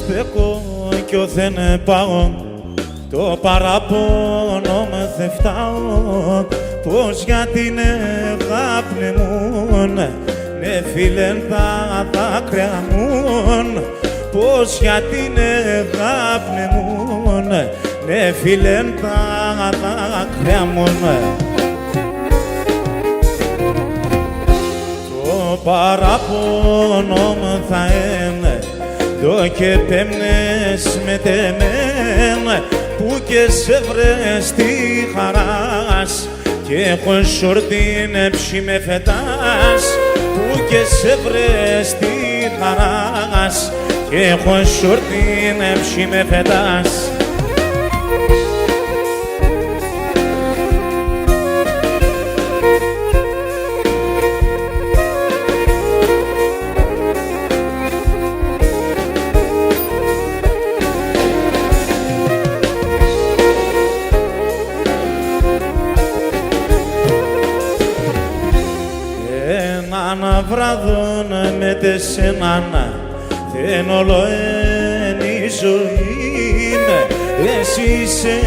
στέκω κι δεν πάω, το παράπονο με δεν φτάω, πως για την αγάπη μου, ναι φίλε τα δάκρυα μου, πως για την αγάπη μου, ναι φίλε τα δάκρυα μου. Το παράπονο μου θα είναι το και πέμνες με τεμέν, που και σε βρες στη χαράς και έχω σορτίν ψη με φετάς, που και σε βρες στη χαράς και έχω σορτίν ψη με φετάς. Έναν βράδον με τεσσέναν δεν όλο η ζωή με, εσύ είσαι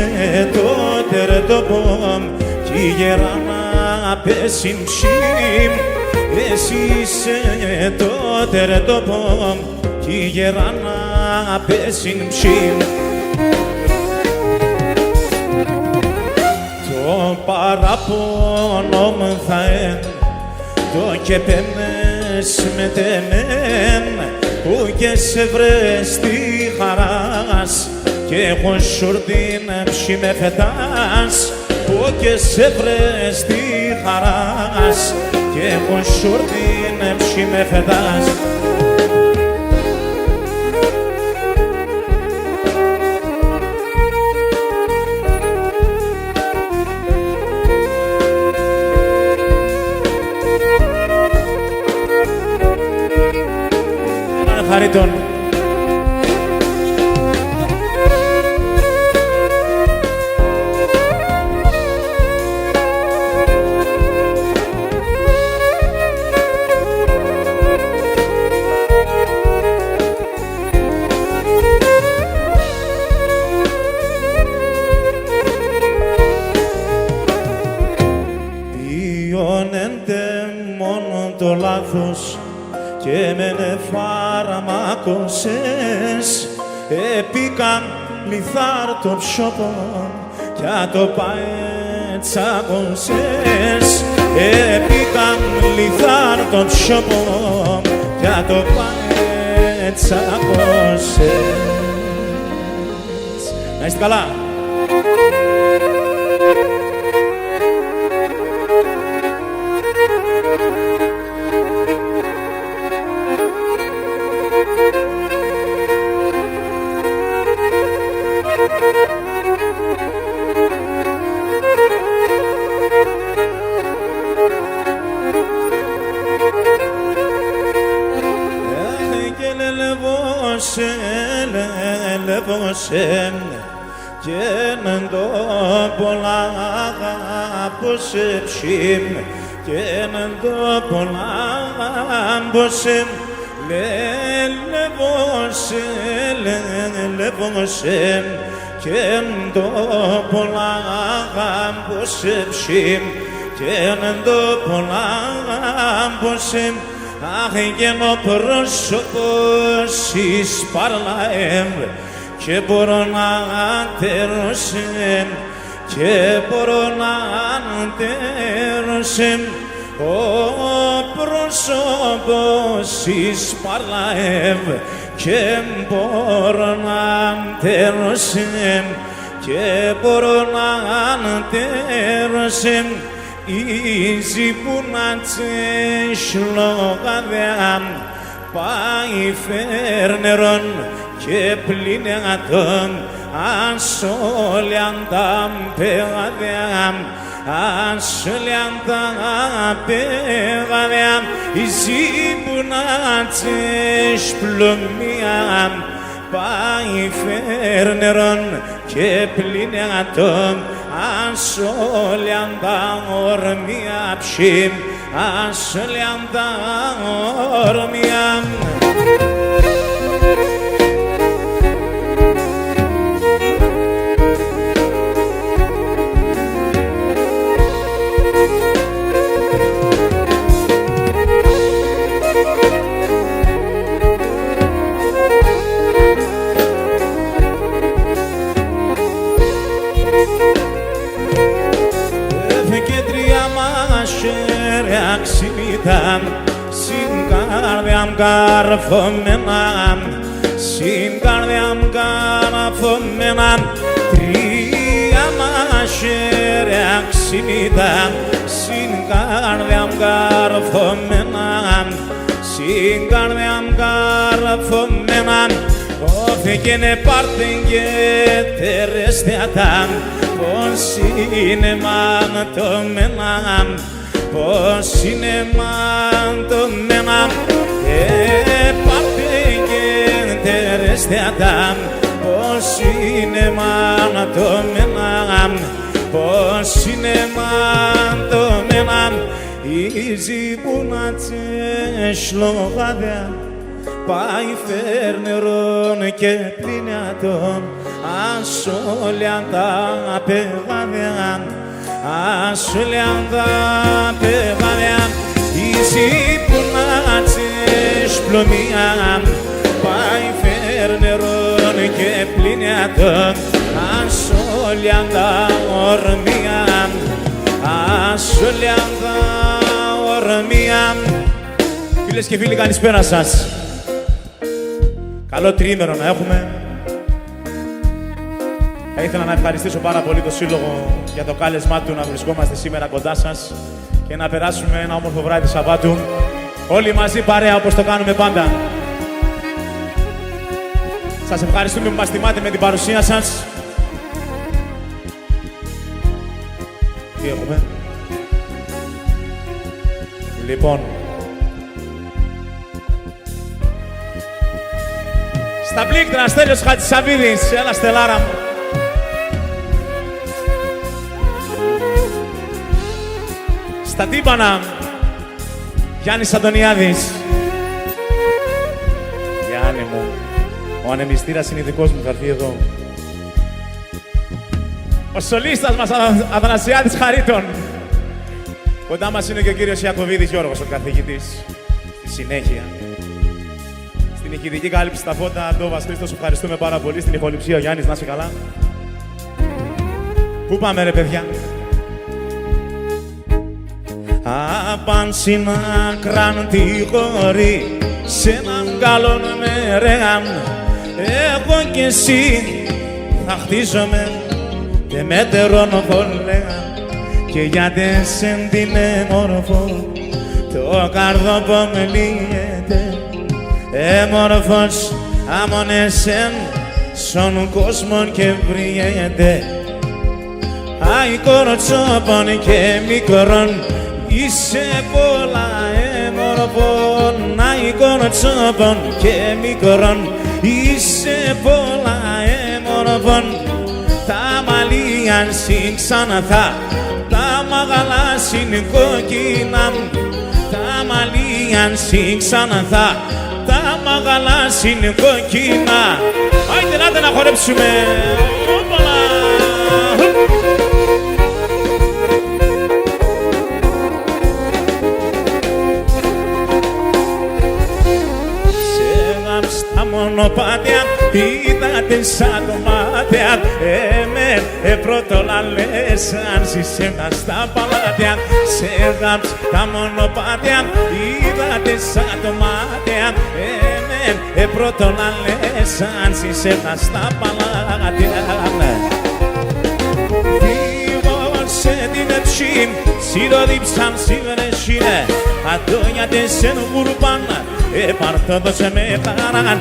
το τερτοπόμ κι η γεράνα πέσει ψήμ, εσύ είσαι το τερτοπόμ κι η γεράνα πέσει ψήμ. Το παράπονο μου θα είναι το και πέμνες με τεμέν, που και σε βρες στη χαράς και έχω σουρτίν ψη με φετάς, που και σε βρες στη χαράς και έχω σουρτίν ψη με φετάς. Χαρίτων. Διώνεται μόνο το λάθος και με φάρμακωσες, επίκαν λιθάρ το ψώπο κι το παετσάκωσες, επίκαν λιθάρ το ψώπο κι το παετσάκωσες. Να είστε καλά. Λεβώσεν και έναν το πολλά αγάπωσε ψήμ, και έναν το πολλά αγάπωσε λεβώσεν και έναν το πολλά αγάπωσε ψήμ, και έναν το πολλά αγάπωσε. Αχ, γένω πρόσωπος εις παρλαέμ και μπορώ να αντερώσεμ, και μπορώ να αντερώσεμ. Ο πρόσωπος εις παρλαέμ και μπορώ να αντερώσεμ, και μπορώ να αντερώσεμ. Ίζει που να τσέσλογαδεάν πάει φέρνερον και πλήνεατον ασόλιανταν πεγαδεάν, ασόλιανταν πεγαδεάν. Ίζει που να τσέσπλωμιάν πάει φέρνερον και πλήνεατον ασόλιαντα ορμία ψήμ, ασόλιαντα ορμία. καρφωμένα, στην καρδιά μου καρφωμένα, τρία μαχαίρια ξυνήτα, στην καρδιά μου καρφωμένα, στην καρδιά μου καρφωμένα, όφηκαινε πάρτεν και τερεστιατά, πως είναι μαντωμένα, πως είναι μαντωμένα, πάρτεν και τερεστιατά, πως είναι μαντωμένα, πως είναι μαντωμένα, η ζυμούνα τσεσλογάδια, πάει φέρνερον και πληνιατόν, ασόλιαν τα πεγάδια, ασόλιαν τα πεγάδια, η ζυμούνα τσεσλομία, πάει φέρνερον και πληνιατόν, ασόλιαν τα ορμία, ασόλιαν τα ορμία. Φίλες και φίλοι, καλησπέρα σας. Καλό τριήμερο να έχουμε. Θα ήθελα να ευχαριστήσω πάρα πολύ το Σύλλογο για το κάλεσμά του να βρισκόμαστε σήμερα κοντά σας και να περάσουμε ένα όμορφο βράδυ Σαββάτου. Όλοι μαζί παρέα όπως το κάνουμε πάντα. Σας ευχαριστούμε που μας τιμάτε με την παρουσία σας. Τι έχουμε? Λοιπόν, στα πλήκτρα, Στέλιος Χατζησαβίδης, έλα Στελάρα μου. Στα τύμπανα, Γιάννης Αντωνιάδης. Γιάννη μου, ο ανεμιστήρας είναι δικός μου, θα έρθει εδώ. Ο σολίστας μας, Αθανασιάδης Χαρίτων. Κοντά μας είναι και ο κύριος Ιακωβίδης Γιώργος, ο καθηγητής. Στη συνέχεια. Στην ηχητική κάλυψη στα φώτα, Αντώβας Χρήστος, ευχαριστούμε πάρα πολύ. Στην ηχοληψία, ο Γιάννης, να είσαι καλά. Πού πάμε ρε παιδιά? Απάνσι να κραν τη χωρί, σε έναν καλόν μερέαν, εγώ κι εσύ θα χτίζομαι και μέτερον φωλέαν. Και γιατί σεν την έμορφο το καρδόπο με λύεται, έμορφος άμον εσέν στον κόσμον και βριέται. Άι κοροτσόπον και μικρόν, είσαι πολλά έμορφον. Άι κοροτσόπον και μικρόν, είσαι πολλά έμορφον. Τα μαλλίαν ξαναθά, τα μαγαλά είναι κόκκινα, τα μαλλίαν ξαναθά, τα μαγαλά είναι κόκκινα. Άιντε να χορέψουμε. Στα μονοπάτια είδατε σαν δωμάτια, πρώτο λαλές αν ζήσε μες στα παλάτια. Σε γάμψ τα μονοπάτια είδατε σαν δωμάτια, πρώτο λαλές αν ζήσε μες στα παλάτια. Σε την εψή, σιροδίψαν σιβρεσίνε, αντώνιατε σε νουκουρπάν, επαρτόδωσε με χαράν.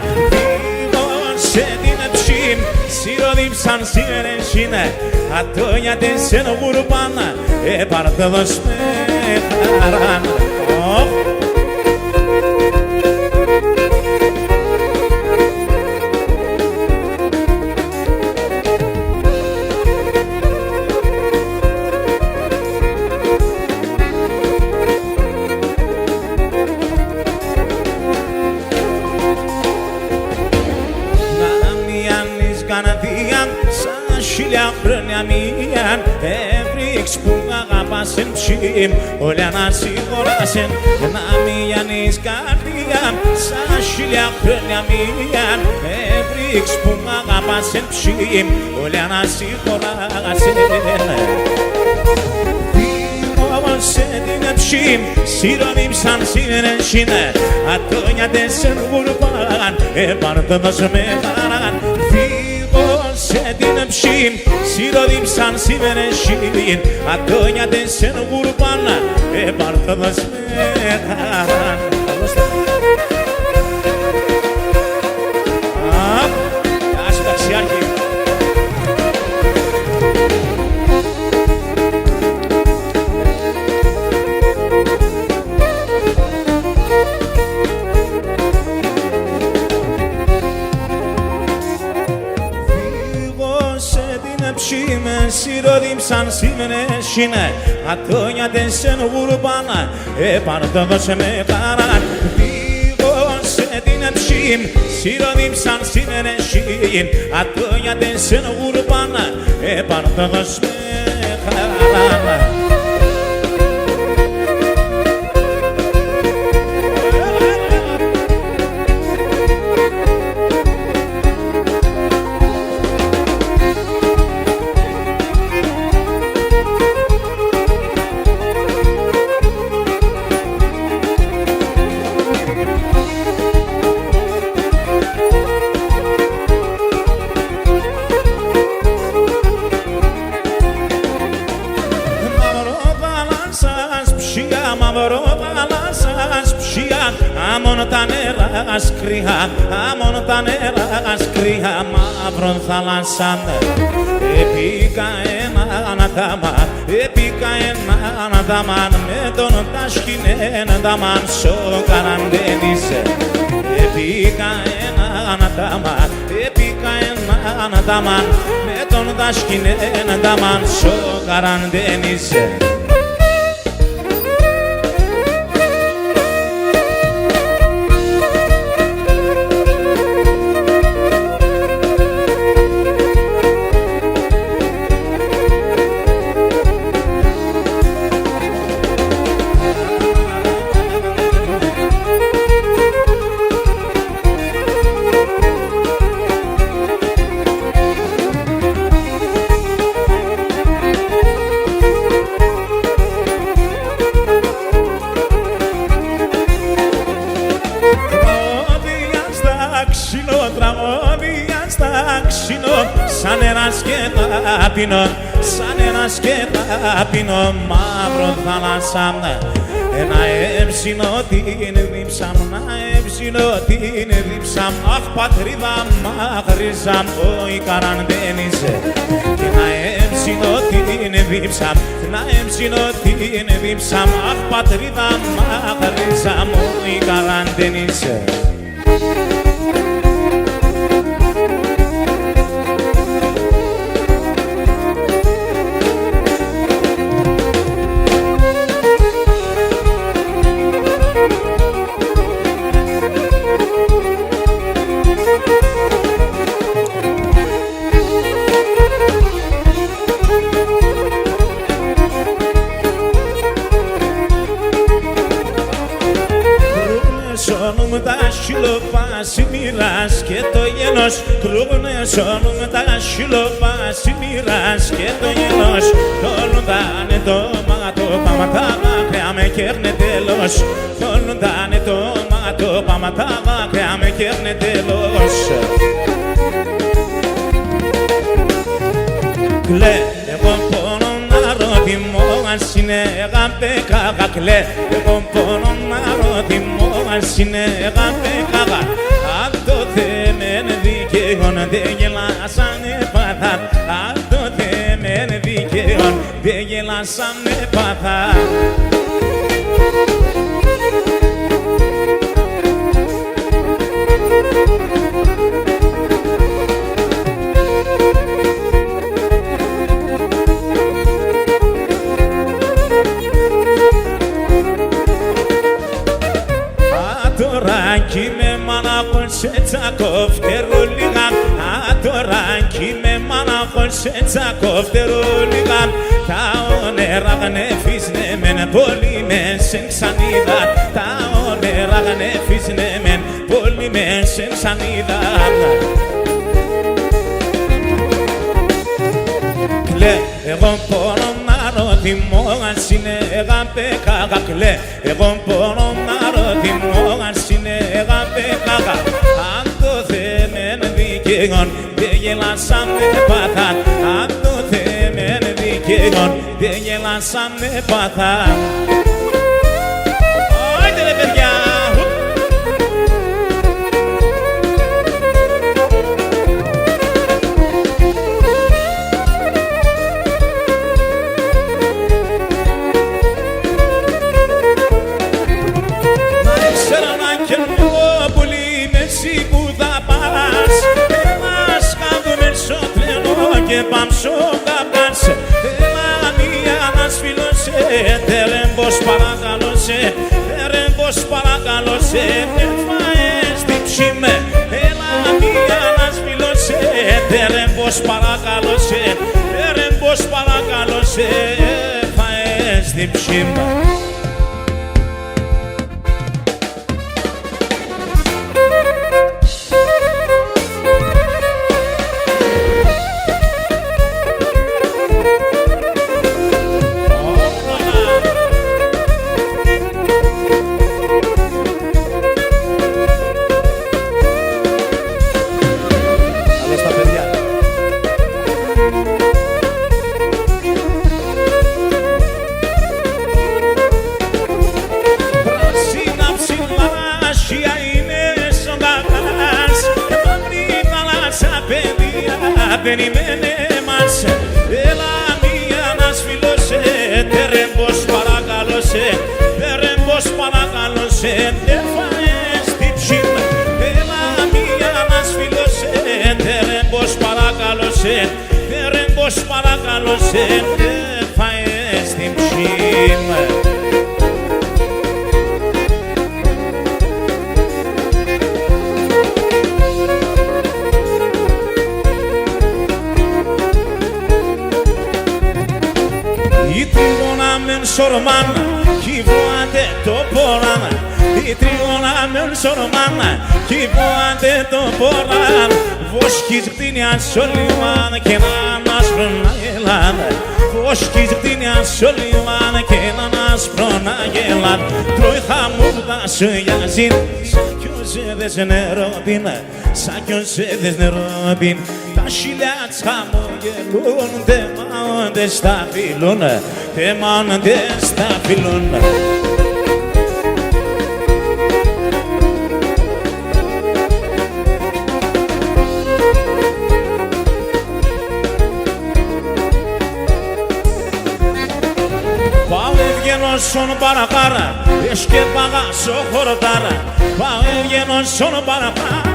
Σε την εψή, σιροδίψαν σιβρεσίνε, αντώνιατε σε νουκουρπάν, επαρτόδωσε με χαράν. Χίλια χρόνια μίαν έβριξ που αγαπάσεν ψήμ, όλα να συγχωράσεν να μη ανείς καρδιά. Σαν χίλια χρόνια μίαν έβριξ που αγαπάσεν ψήμ, όλα να συγχωράσεν. Σε την ψήμ, σιρώνιμ σαν σιρενσίνε, ατόνια τέσσερ γουρπάν, επαρτόδος με χαράν. Φύγω σε την ψήμ, σιρώνιμ σαν σιρενσίν, ατόνια τέσσερ γουρπάν, επαρτόδος με χαράν. Άσου ταξιάρχη. Ψήμε σιρόδιμψαν σιμενέσινε, ατόνια τέσσεν γουρπάνα, επαρτόδωσε με χαράν. Φύγω σε την ψήμ, σιρόδιμψαν σιμενέσιν, ατόνια τέσσεν γουρπάνα, επαρτόδωσε με χαράν. Άμον τα νερά σκρία, άμον τα νερά σκρία, μαύρον θάλασσαν. Επίκα έναν αντάμαν, επίκα έναν αντάμαν, με τον τάσκινεν αντάμαν σοκαραν δένιζε. Επίκα έναν αντάμαν, επίκα έναν αντάμαν, με τον τάσκινεν αντάμαν σοκαραν δένιζε. Σαν ένα σκέταπινο, σαν ένα σκέταπινο, μαύρο θάλασσα. Να έψινω την δίψα μου, να έψινω την δίψα μου. Αχ πατρίδα μαχρίζα μου, η καραντένιζε. Και να έψινω την δίψα μου, να έψινω την δίψα μου. Αχ πατρίδα μαχρίζα μου, η καραντένιζε. Σώνουμε τα σιλοπάσιμιράς και το γένος. Κρούγουνε σώνουμε τα σιλοπάσιμιράς και το γένος. Τόλουνταν το μάτο πάματα μακριά με κέρνε τέλος. Τόλουνταν το μάτο πάματα μακριά με κέρνε τέλος. Κλε, εγώ πόνο να ρωτημώ αν συνέγαπε καγακλέ. Εγώ πόνο να ρωτημώ αν συνέγαπε καγα. Αν το θέμεν δικαίων δεν γελάσανε παθά. Αν το θέμεν δικαίων δεν γελάσανε παθά. Ατοράκι με μάναχον σε τσακόφτερο λίγα. Ατοράκι με μάναχον σε τσακόφτερο λίγα. Τα όνερα γνέφισνε μεν πολύ μεν σε ξανίδα. Τα όνερα γνέφισνε μεν πολύ μεν σε ξανίδα. Κλε, εγώ μπορώ να ρωτήσω θυμός είναι κακλέ. Εγώ μπορώ να θυμός είναι κακά. Αν το θέμεν δικαίων δεν γελάσαν με παθάν. Αν το θέμεν δικαίων δεν γελάσαν με παθάν. Άιντε ρε παιδιά! Και πάμψω καπάς, έλα μία να σφυλώσαι. Τερέμπος παρακαλώσε, τερέμπος παρακαλώσε. Δεν φάες τύψη με, έλα μία να σφυλώσαι. Τερέμπος παρακαλώσε, τερέμπος παρακαλώσε. Φάες τύψη με. Περιμένε μας, έλα μία να σφυλώσαι. Τερέμπος παρακαλώσε, τερέμπος παρακαλώσε. Δεν φάες τύψη με, έλα μία να σφυλώσαι. Τερέμπος παρακαλώσε, τερέμπος παρακαλώσε. Δεν φάες τύψη με. Sorman, kivoate to poran. I triona men sorman, kivoate to poran. Voskis gdynia soliman, kenanas pronagelan. Voskis gdynia soliman, kenanas pronagelan. Troi hamurda suyazin, sakyozedes nerobin, sakyozedes nerobin. Τα χιλιάτς χαμογελούνται, μάονται στα φιλούν, και μάονται στα φιλούν. Πάω ευγενώ σον παραπάρα, και παγάσω χορτάρα. Πάω ευγενώ σον παραπάρα,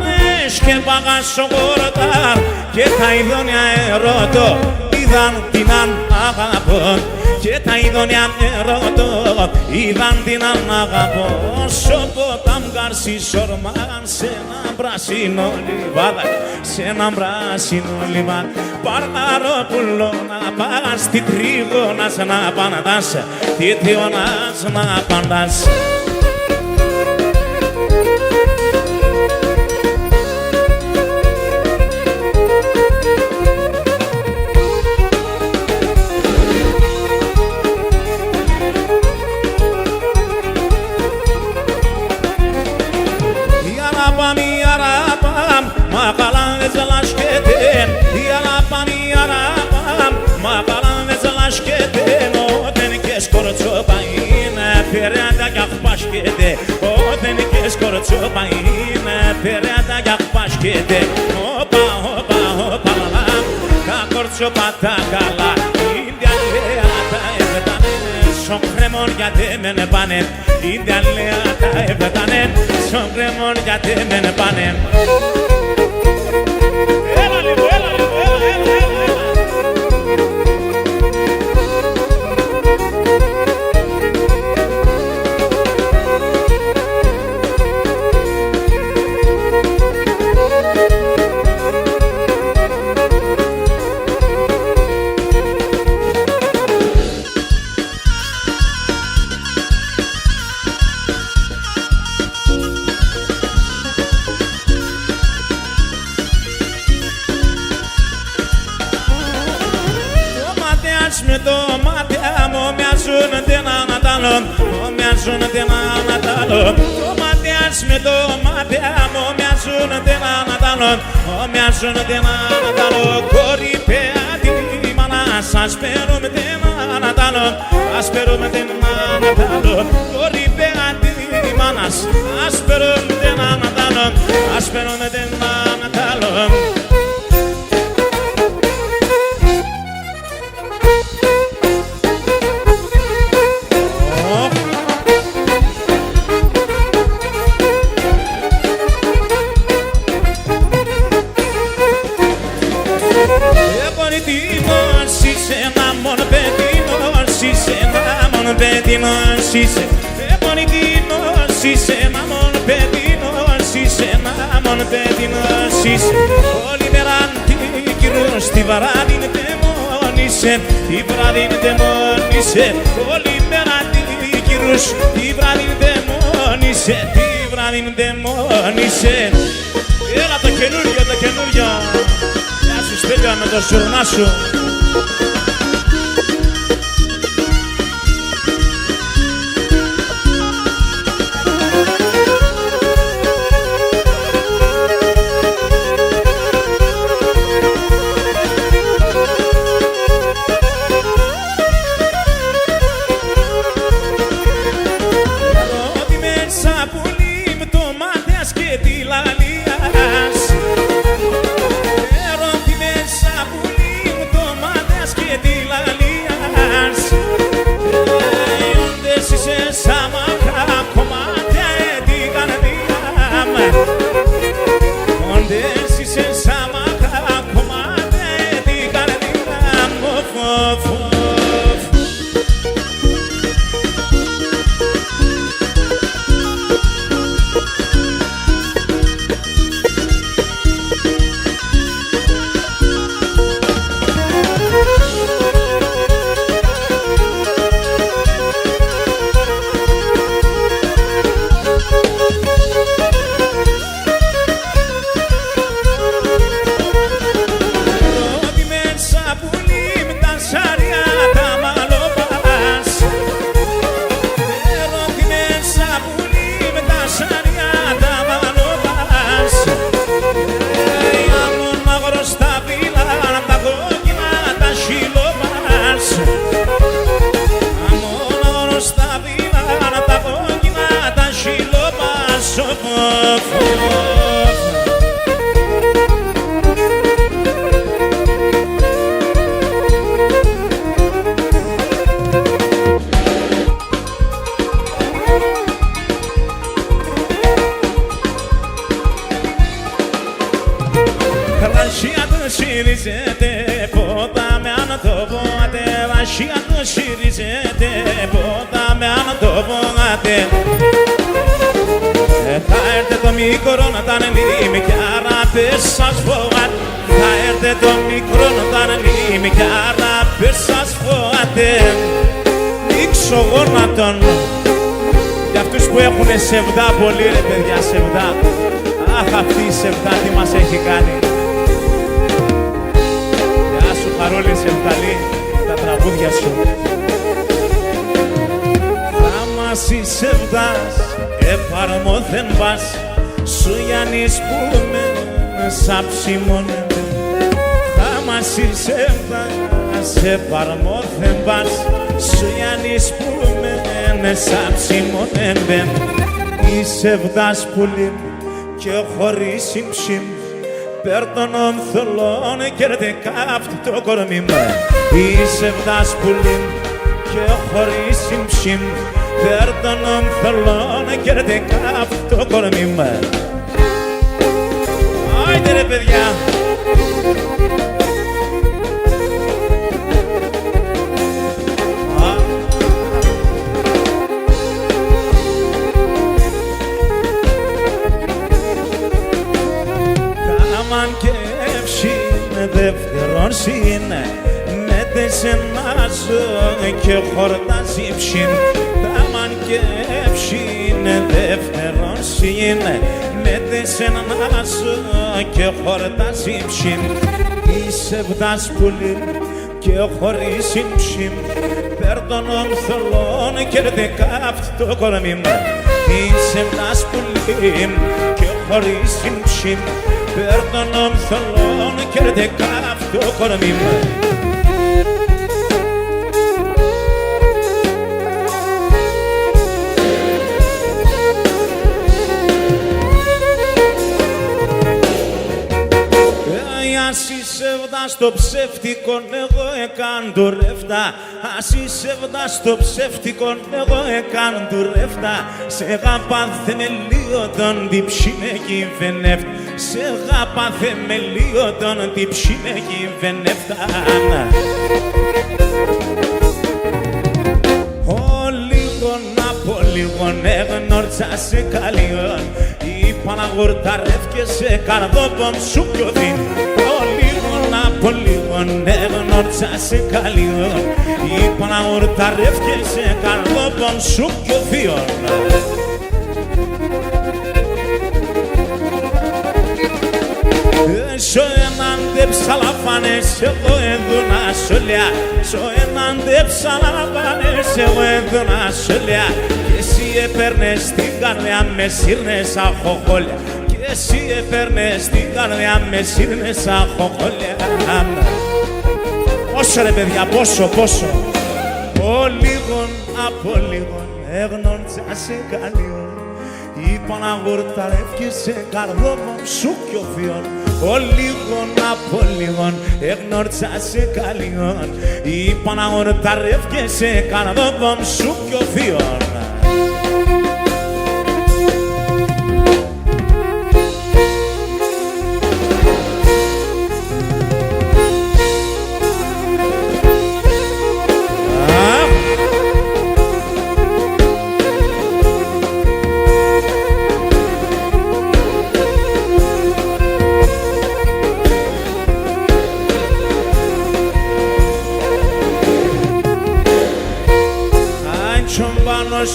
και παγάσω χορτάρα. Και τα ειδόνια ερωτώ, είδαν την αν αγαπώ. Και τα ειδόνια ερωτώ, είδαν την αν αγαπώ. Όσο ποτάμ καρσί σορμάν, σε ένα πράσινο λιβάδι, σε ένα πράσινο λιβάδι. Παρναρόπουλο να πας, τι τρίγωνας να παντάς, τι τρίγωνας να παντάς. Όταν και σκορτσόπα είναι περάτα για πασκέτε. Όπα, όπα, όπα, τα κορτσόπα τα καλά. Είναι αλέα τα εβετάνε, σον κρέμον γιατί μεν πάνε. Είναι αλέα τα εβετάνε, σον κρέμον γιατί μεν πάνε. Έλα λίγο, έλα λίγο, έλα, έλα, έλα. με το μάτι μου μοιάζουν έναν τ' άλλο, μοιάζουν έναν τ' άλλο. Το μάτιας με το μάτι μου μοιάζουν έναν τ' άλλο, μοιάζουν έναν τ' άλλο. Κορυφαία τη μάνα σας παίρνουμε έναν τ' άλλο, ας παίρνουμε έναν τ' άλλο. Κορυφαία τη μάνα σας παίρνουμε έναν τ' άλλο, ας παίρνουμε έναν τ' άλλο. Είσαι επονητίνος, είσαι μαμον παιδίνος, είσαι μαμον παιδίνος, είσαι όλη μέρα αντίκυρος, τη βράδυ δαιμόνισε, τη βράδυ δαιμόνισε, όλη μέρα αντίκυρος, τη βράδυ δαιμόνισε, τη βράδυ δαιμόνισε. Έλα το καινούριο, το καινούριο, γεια σου Στέλιο με το σουρνά σου. Θα έρθει το μικρό να τα ανελείμει κι αράπες σας φοβάται. Θα έρθει το μικρό να τα ανελείμει κι αράπες σας φοβάται. Ήξω γόνατον για αυτούς που έχουνε σεβδά πολύ ρε παιδιά, σεβδά. Αχ, αυτή η σεβδά τι μας έχει κάνει. Γεια σου Χαρούλη Σεβδαλή, τα τραγούδια σου. Θάμαση σεβδάς, εφαρμόθεν πας, σου Γιάννης που με σαψιμώνεται. Θάμαση σεβδάς, εφαρμόθεν πας, σου Γιάννης που με σαψιμώνεται. Η σεβδάς πουλή και χωρίς συμψήμ, περ των ομθολών κέρδε καύτει το κορμί μου. Η σεβδάς πουλή και χωρίς συμψήμ, περ των ομθολών κέρδε καύτει το κορμί μου. Άιντε ρε παιδιά! Κάμαν και εύσυνε δεύτερον σύνε, με τεσενάζω και χορτάζει ψήν. Κάμαν και εύσυνε δεύτερον σύνε, με τεσενάζω και χορτάζει ψήν. Η σεβδάς πουλή και χωρίς ύψη περτώνων θολών και δεκάφτ το κορμί μου είσαι ένας πουλί και χωρίς ύψη περτώνων θολών και δεκάφτ το κορμί μου. Ας είσαι βδά στο ψεύτικο, εγώ έκαν του ρεύτα. Ας είσαι βδά στο ψεύτικο, εγώ έκαν του ρεύτα. Σε γάπα θεμελίωτον την ψήνε κυβενεύτα. Σε γάπα θεμελίωτον την ψήνε κυβενεύτα. Ο λίγον από λίγον έγνωρτσα σε καλιόν. Είπα να γουρταρεύκεσαι καρδόπον σου πιο δίν. Από λίγον έγνωρτσα σε καλιόν. Είπα να γουρταρεύκεσαι καρδόπον σου πιο θείον. Σω έναν ψαλαφάνες εγώ έδωνα σολιά. Σω έναν ψαλαφάνες εγώ έδωνα σολιά. Και εσύ έπαιρνες την καρδιά με σύρνες αχοχόλια. Και εσύ έπαιρνες την καρδιά με σύρνες αχοχόλια. Πόσο ρε παιδιά, πόσο. Ο λίγον από λίγον έγνωρτσα σε καλιόν. Είπα να γουρταρεύκεσαι καρδόμον σου κι ο θείον. Ο λίγον από λίγον έγνωρτσα σε καλιόν. Είπα να γουρταρεύκεσαι καρδόμον σου κι ο θείον.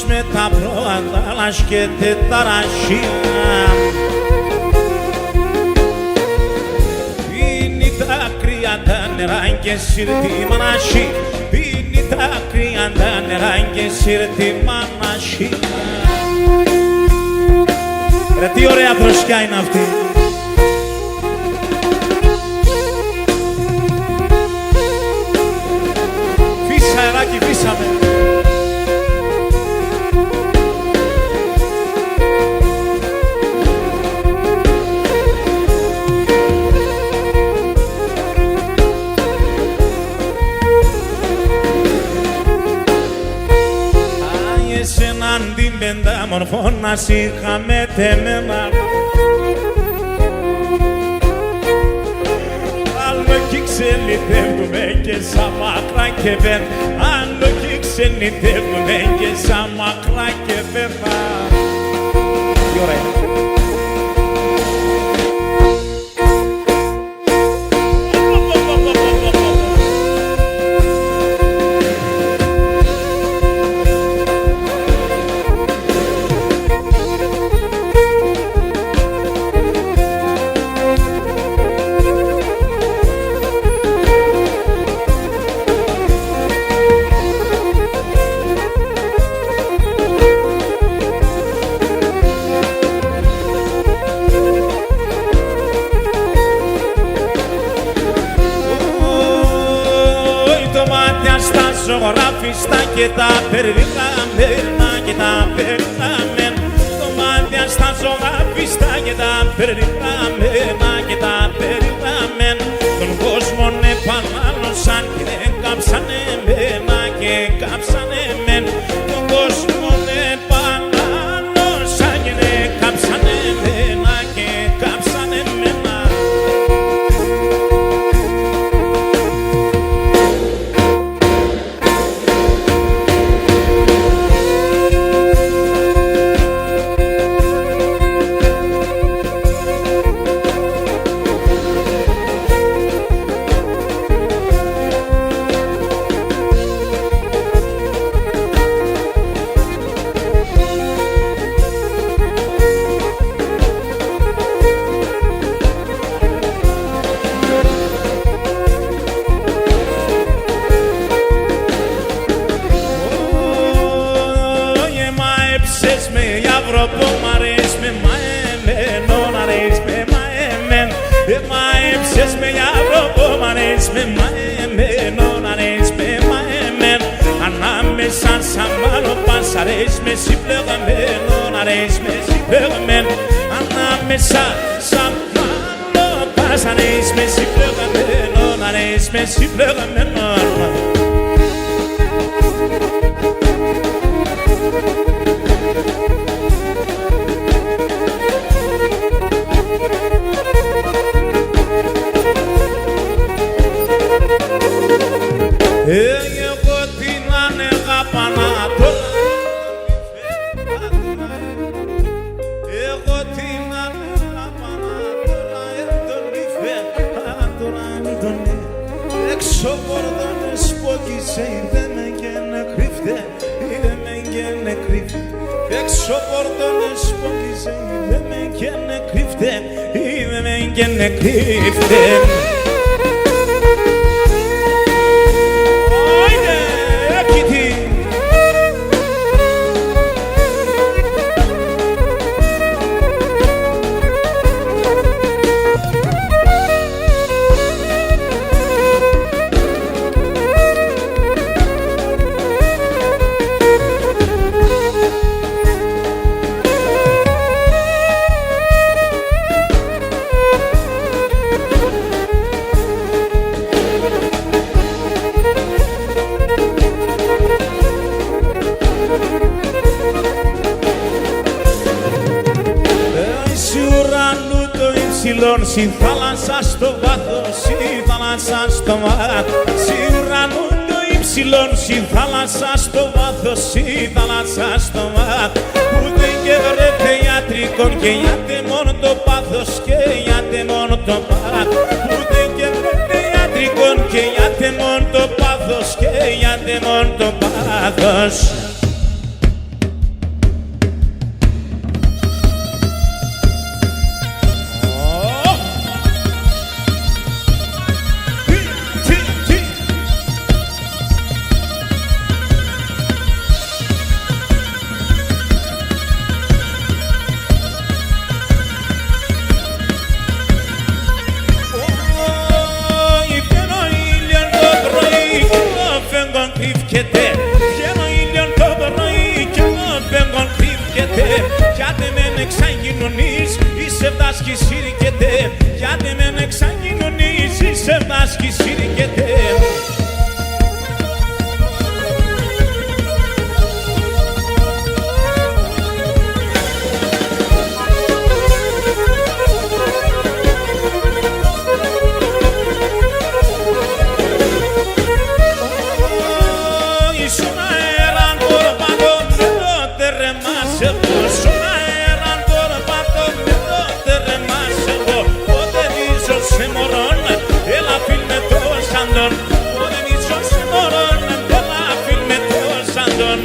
Με τα πρόβατα και τεταραχία πίνει τα κρύα τα νερά και σύρτη μανασί. Πίνει τα κρύα τα νερά και σύρτη μανασί. Ρε τι ωραία δροσιά είναι αυτή. Φύσα αεράκι, φύσαμε. Την πεντάμορφο να σ' είχαμε τεμένα. Άλλο κι ξενιτεύουμε και σαν μακρά και βεν. Άλλο κι ξενιτεύουμε και σαν μακρά και βεν. Τι ωραία. Ζωγράφιστα και τα περιγραμμένα και τα περιγραμμένα. Το μάτια στα ζωγράφιστα και τα περιγραμμένα και τα περιγραμμένα. Τον κόσμο επανάλωσαν και κάψανε εμένα και κάψανε εμένα. Τον κόσμο επανάλωσαν και κάψανε εμένα και κάψανε εμένα. Έψες με γιαβρό μανές με μαεμένο αρές με μαεμένο ανάμεσα σαν μάλλον πας αρές με συμπλεγμένο αρές με συμπλεγμένο ανάμεσα σαν μάλλον πας αρές με συμπλεγμένο αρές με συμπλεγμένο. Εγώ την ανεγάπα να τώρα εγώ την ανεγάπα να τώρα έντονη έξω πορδόνες πόκισε είδε με και να κρύφτε είδε με και να κρύφτε έξω πορδόνες πόκισε είδε με και να κρύφτε είδε με και να κρύφτε. Στη θάλασσα στο βάθος, στη θάλασσα στο βάθος, στη ουρανού το ύψιλον, στη θάλασσα στο βάθος, στη θάλασσα στο βάθος, που δεν και βρέτε ιατρικών και γιάτε μόνο το πάθος και γιάτε μόνο το πάθος, που δεν και βρέτε ιατρικών και γιάτε μόνο το πάθος και γιάτε μόνο το πάθος. Είσαι βάσκη σύρικεται, γιατί με εξαγγινωνείς, είσαι βάσκη σύρικεται. Ήσουν αέραν κορπάτο με το τερεμάσε πόσο αέραν κορπάτο με το τερεμάσε εγώ πότε δίσω σε μωρόν έλα φίλ με το σαντον πότε δίσω σε μωρόν έλα φίλ με το σαντον.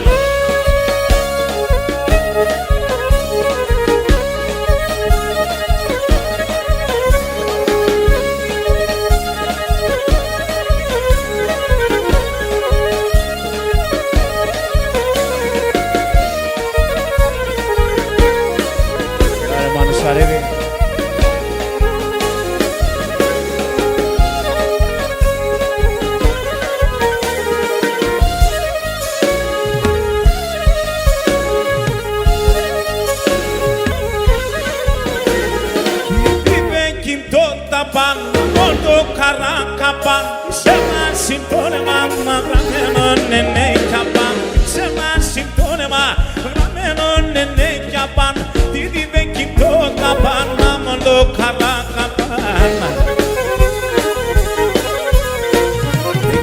Το καράκαπαν, σε ένα συμπτώνεμα γραμμένο νενέ καπαν, σε ένα συμπτώνεμα γραμμένο νενέ καπαν, τι διβέκει το καπαν, μάμον το καράκαπαν.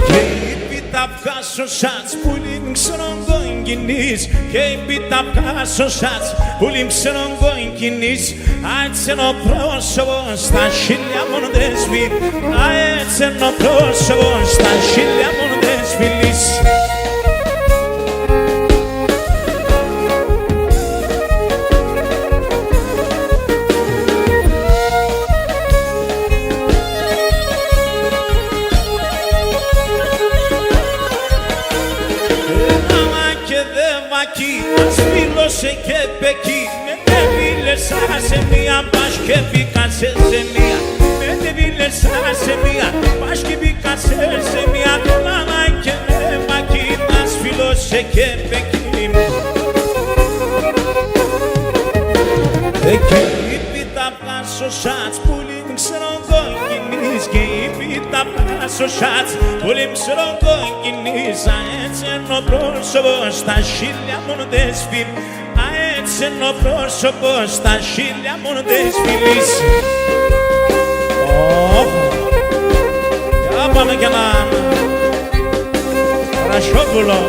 Και είπε τα βγάσω σάτς που λίμξερον κογκινείς, και είπε τα βγάσω σάτς που λίμξερον κογκινείς, έτσι είναι ο πρόσωπος στα χίλια μόνο δεν σβήνει, έτσι είναι ο πρόσωπος στα χίλια μόνο δεν σβήνει. Άμα και δε βακεί, ασφίλωσε και πεκεί, σε μία πας και μπήκα σε μία Πέντε βίλες σε μία, πας και μπήκα σε μία. Μάνα και μακίνας φιλώσε και πεκίνη. Και είπε τα πλάσο σάτς που λίμψερον κόκκινης. Και είπε τα πλάσο σάτς που λίμψερον κόκκινης. Έτσι ενώ πρόσωπο στα χίλια μόνο δεν σφίλ. Έτσι ενώ πρόσωπο στα χίλια μόνο δεν σφίλεις. Για πάμε κι έναν Ρασιόπουλο.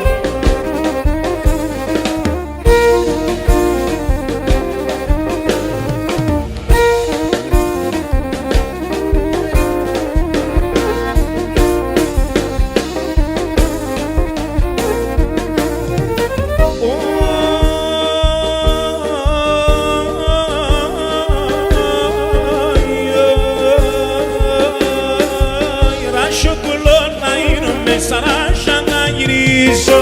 Σαράσια να γυρίσω.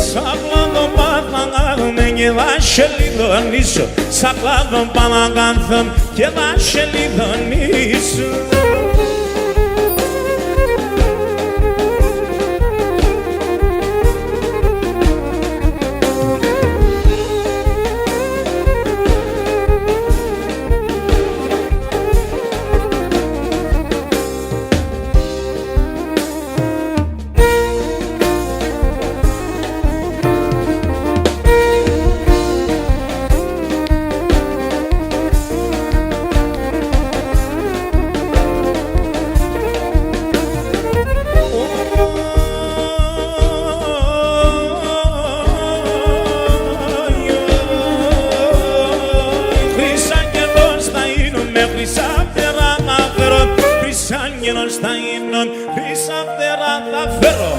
Σακλάδο πάθαμε και θα σε λιδονίσω. Σακλάδο παναγάνθαμε και θα σε λιδονίσω. Άγγελος θα ίνον, χρυσά φτερά θα φέρω.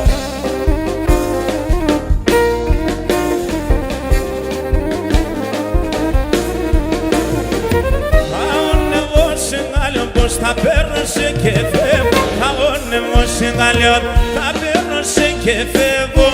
Θα όνευω σε γάλιον πως θα παίρνω σε και φεύγω. Θα όνευω σε γάλιον, θα παίρνω σε και φεύγω.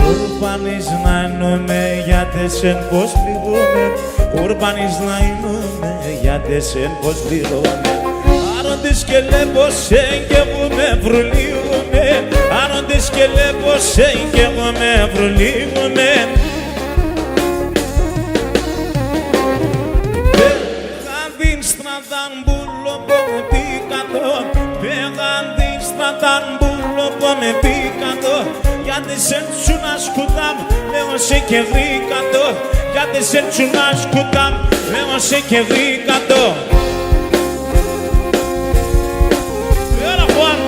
Ουρμπανείς να εννοούμε γιατί εσέν πως πληγούμε. Ουρμπανείς να εννοούμε γιατί εσέν πως πληγούμε. Άροντες και λέω σε κι εγώ με βρουλίγουμε. Άροντες και λέω σε κι εγώ με βρουλίγουμε. Πέγαν την στρατάν μπουλο που με πήκατο. Πέγαν την στρατάν μπουλο που με πήκατο. Γιατί σε τσούνα σκουτάμ, λέω σε και γρήκατο. Γιατί σε τσούνα σκουτάμ, λέω σε και γρήκατο. Έλα Χουάν.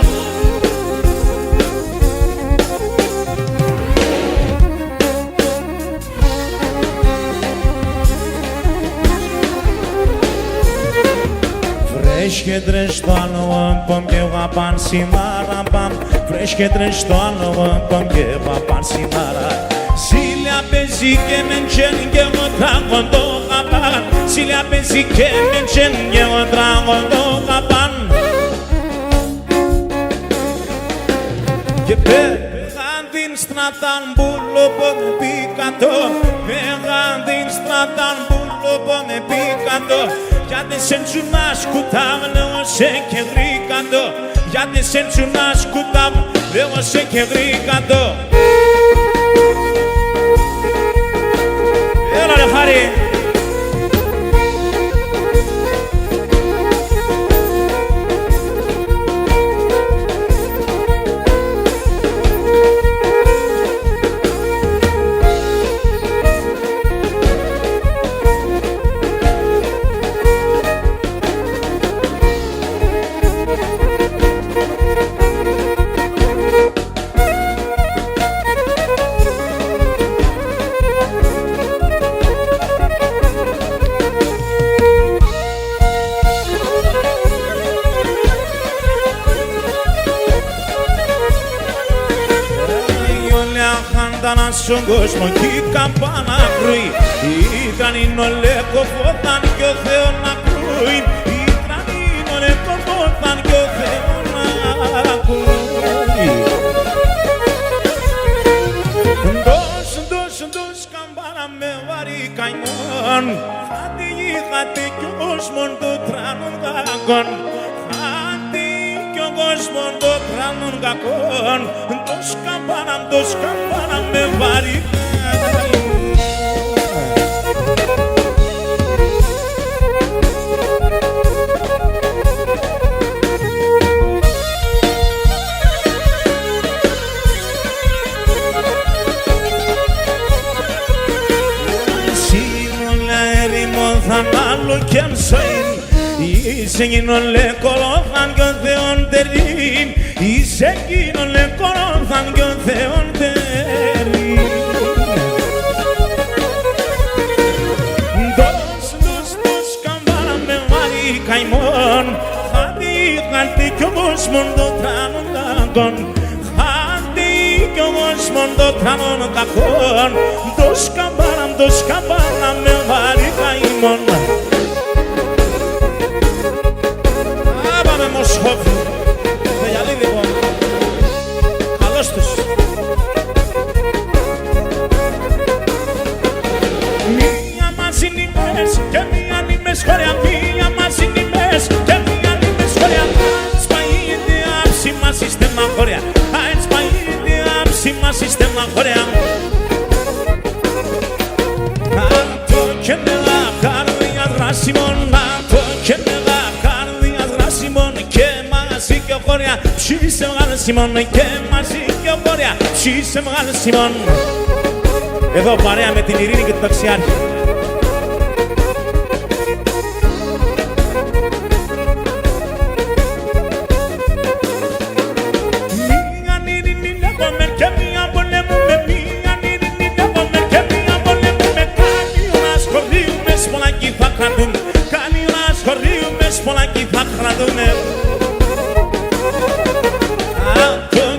Βρέσκεται στο άλλο πομ και γαπάν σημάρα παμ. Βρέσκεται στο άλλο πομ και γαπάν σημάρα. Σίλια παίζει και μεν τσεν και εγώ τράγω το γαπάν. Σίλια παίζει και μεν τσεν και εγώ τράγω το γαπάν. Και πέγαν την στρατάν μπουλο που με πήκατο. Πέγαν την στρατάν μπουλο που με πήκατο. Γιατί σε τσουνά σκουτάμ, λέω σε και γρήκατο. Γιατί σε τσουνά σκουτάμ, λέω σε και γρήκατο. Έλα ρε Χάρη. Ήταν στον κόσμο κι η καμπάνα κρούει. Ήταν είναι ο λεκοφόταν κι ο Θεός να κρούει. Ήταν είναι ο λεκοφόταν κι ο Θεός να κρούει. Ντος καμπάνα με βαρύ καημόν. Χάτε κι ο κόσμον του τράνων κακόν. Χάτε κι ο κόσμον του τράνων κακόν. Ντος καμπάνα με βαρύ καημόν. Κι αν σωήν, είσαι εκείνον λεκολόθαν κι ο Θεόν τερήν. Είσαι εκείνον λεκολόθαν κι ο Θεόν τερήν. Δος καμπάνα με βαρύ καημόν. Χάτε κι ο κόσμον το τράνον κακόν. Χάτε κι ο κόσμον το τράνον κακόν. Δος καμπάνα με βαρύ καημόν. Μοσχόφι, Βελιαλίδη λοιπόν, καλώς τους. Μία μας είναι ημές και μία είναι σχόλια. Μία μας είναι ημές και μία είναι σχόλια. Ας παΐτε άψημα σύστημα χώρια. Ας παΐτε άψημα σύστημα χώρια. Αν το και με la καρδιά δράσιμον. Αν το και με la καρδιά δράσιμον. Ψήσε μεγάλο Σιμών και μαζί και ο Βόρεια. Ψήσε μεγάλο Σιμών. Εδώ παρέα με την Ειρήνη και τον Ταξιάρχη. Μίαν Ειρήνη λέγομαι και μία πολέμουμε. Μίαν Ειρήνη λέγομαι και μία πολέμουμε. Κάνει ένα σχολείο με σπολάκι θα κρατούν. Κάνει ένα σχολείο με σπολάκι θα κρατούν.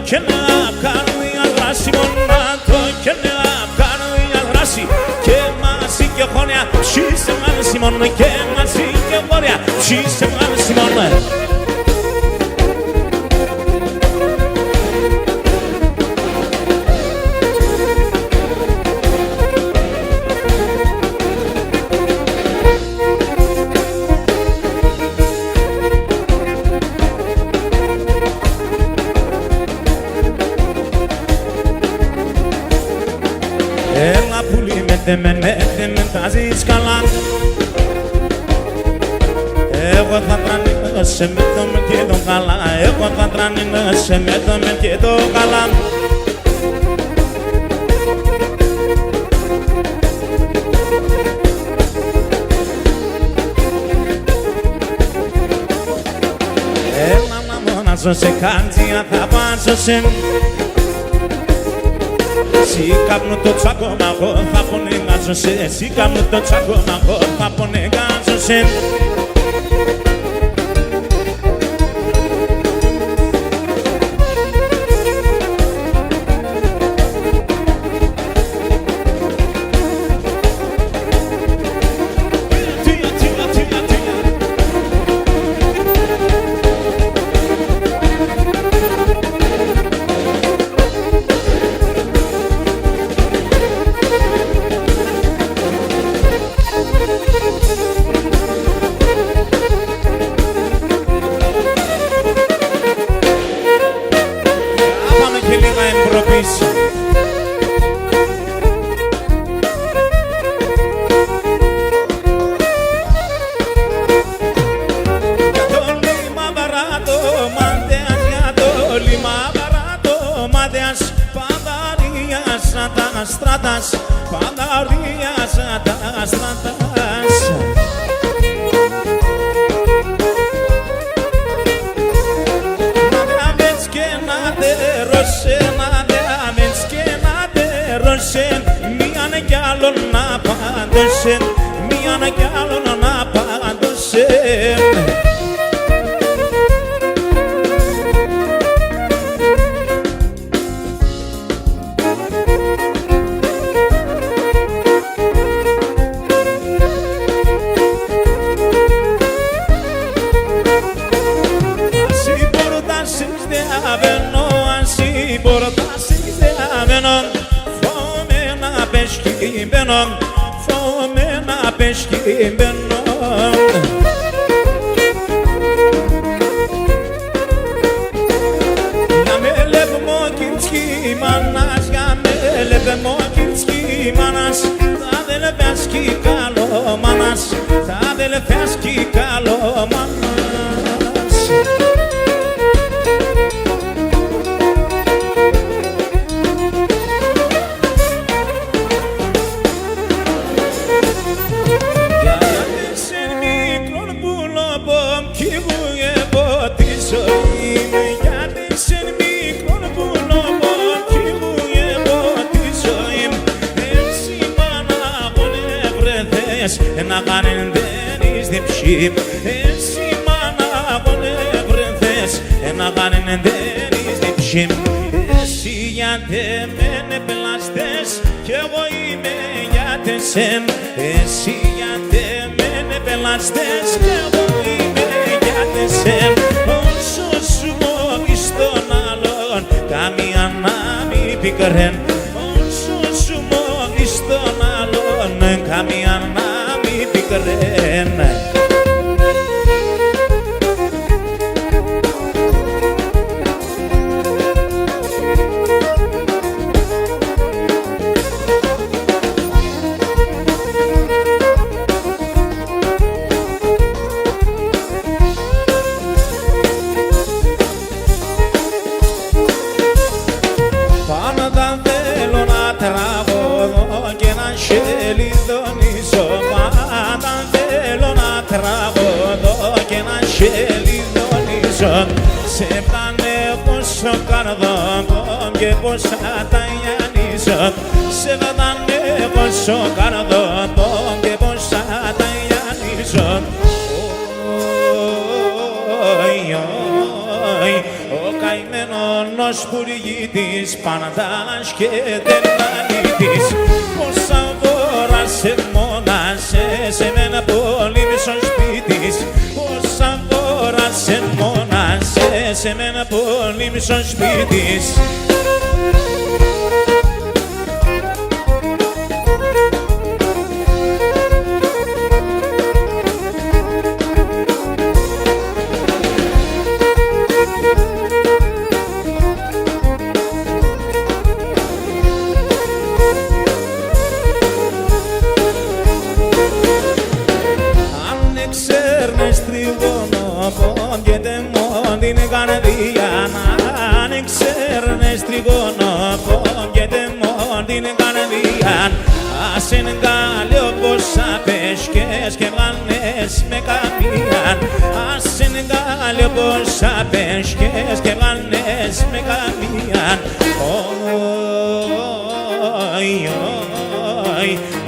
Και να καρδιά δράση μονάτο και να καρδιά δράση και μαζί και χώρια ψήσε μεγάλη Σιμών και μαζί και χώρια ψήσε μεγάλη Σιμών. Έλα πουλί με τα ζεις καλά. Εγώ θα τρανίνεσαι με το με το καλά. Εγώ θα τρανίνεσαι με το με το καλά. Έλα να μονάζω σε κάντζια θα βάζω σε. Εσύ κάπνο το τσάκωμα εγώ θα πονεγάζω σε. Εσύ κάπνο το τσάκωμα εγώ θα πονεγάζω σε. Στράτας, Παναρίας τα στράτας. Να δε αμέτς και να δε ρωσέ, να δε αμέτς και να δε ρωσέ. Μίαν κι άλλον να πάντωσε, μίαν κι άλλον να πάντωσε. δεαβαίνω αν συμπορτάσεις δεαβαίνω φοβάμαι να πεσκύμπαινω φοβάμαι να πεσκύμπαινω Για με λεπ μου κυρτσκι μάνας για με λεπ μου κυρτσκι μάνας θα αδελφές κι καλό μάνας θα αδελφές κι καλό μάνας Γιατί σε μικρόν πουλοπομ κι βουεύω τη ζωή μου γιατί σε μικρόν πουλοπομ κι βουεύω τη ζωή μου έτσι μάνα πονε βρεθές να κάνουν δεν εις διψή έτσι μάνα πονε βρεθές να κάνουν δεν εις διψή εσύ γιατί μενε πλαστές κι εγώ είμαι γιατί σεν εσύ γιατί μενε πλαστές κι εγώ είμαι γιατί σεν όσο σου μόγεις τον άλλον καμία να μη πικρέν όσο σου μόγεις τον άλλον καμία να μη πικρέν σε φτάνε πόσο καρδόν και πόσα τα γιαννίζω σε φτάνε πόσο καρδόν και πόσα τα γιαννίζω ο καημένος πουργίτης Πανατάλας και Τερβανίτης πόσα φορά σε μόνασε σε μένα πολύ μισό σπίτης πόσα φορά σε μόνασε σε μένα πολύ μισό σπίτης την καρδιά αν ξέρνες τριγώνω πόγεται μόν την καρδιά ας είναι καλή όπως απέσκες και βάλνες με καμία ας είναι καλή όπως απέσκες και βάλνες με καμία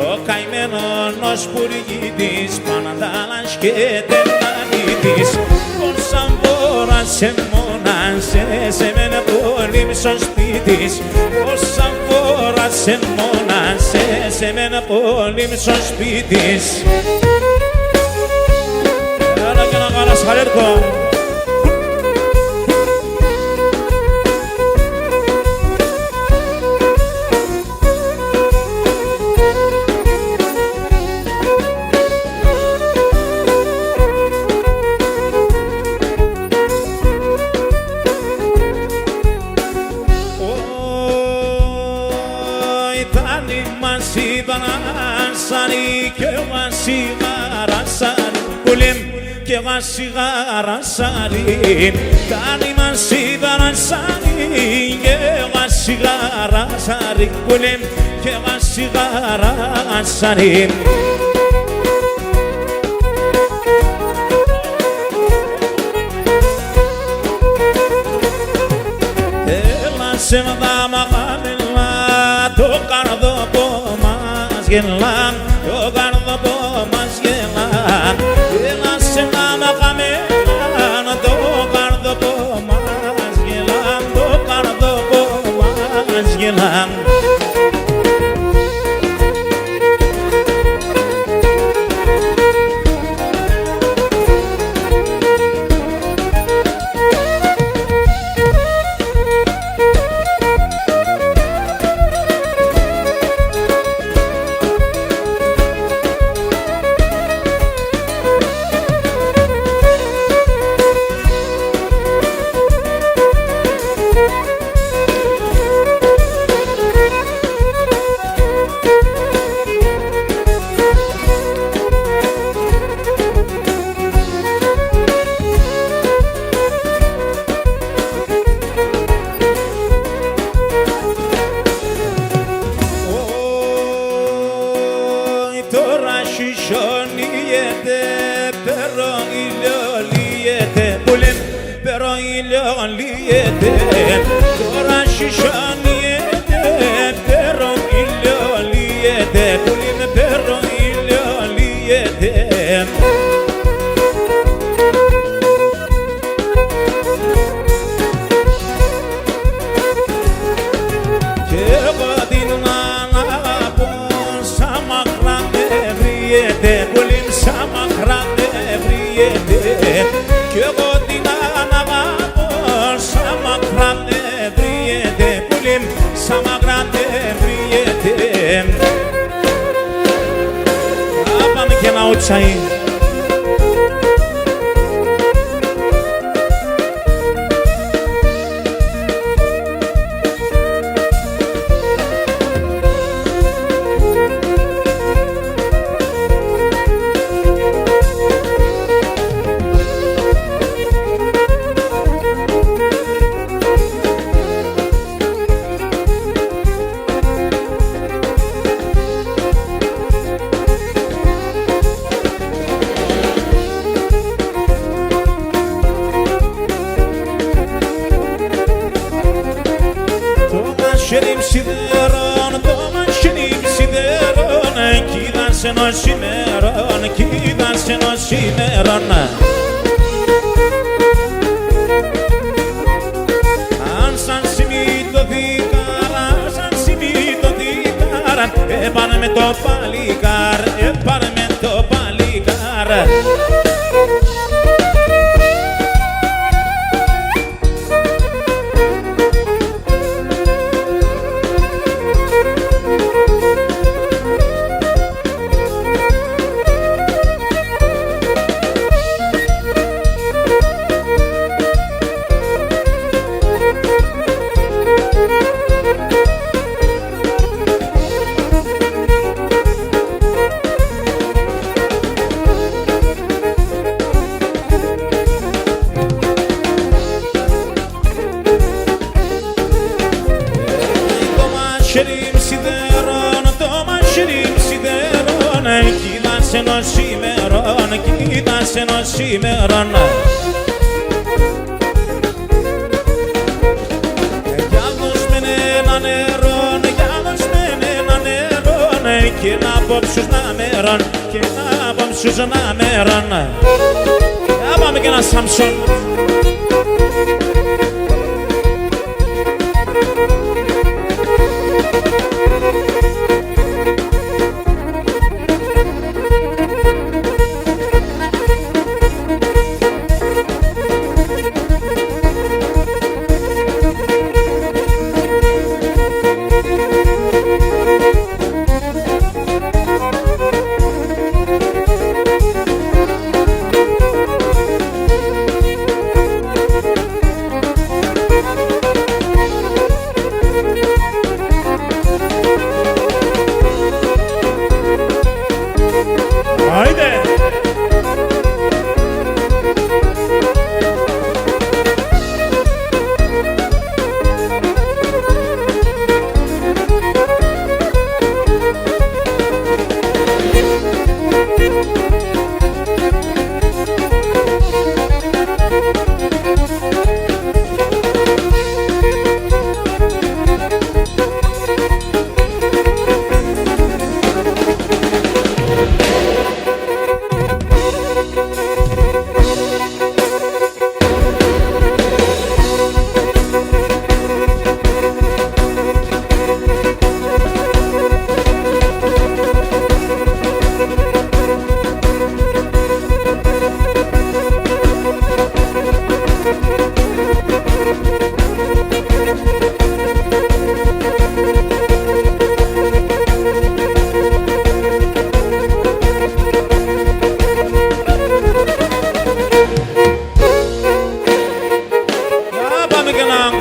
ο καημένος πουργίτης Πανατάλας και Τερβανίτης πόσα φορά σε μόνασε σε μένα πολύ μισό σπίτης πόσα φορά σε μόνασε σε μένα πολύ μισό σπίτης Έλα και να κάνεις χαλέρκο και γασιγάρα σάρι τάνι μασί παρασάρι και γασιγάρα σάρι κουλέμ και γασιγάρα σάρι Έλα σε δάμα γαμελά το καρδόπο μας γελά το καρδόπο μας γελά Έλα σε δάμα γαμελά το καρδόπο μας γελά το καρδόπο μας γελά liete Bulim pero ilo liete Tora shishan liete Pero ilo liete Bulim pero ilo liete Bulim sama grande vriete Κι εγώ την αναβάω sama grande vriete Bulim sama grande vriete Πάμε και ένα οτσαί Μαχαίρι σιδερών, το μαχαίρι σιδερών Κοίτας ενός ημερών, κοίτας ενός ημερών Αν σαν σημεί το δίκαρα, σαν σημεί το δίκαρα Έπανε με το παλικάρ, έπανε με το παλικάρ Κοίτας ενός ημερών, κοίτας ενός ημερών Για δώσ' με ένα νερόν, για δώσ' με ένα νερόν Και να απόψους να μερών, και να απόψους να μερών Για πάμε και ένα Σάμσον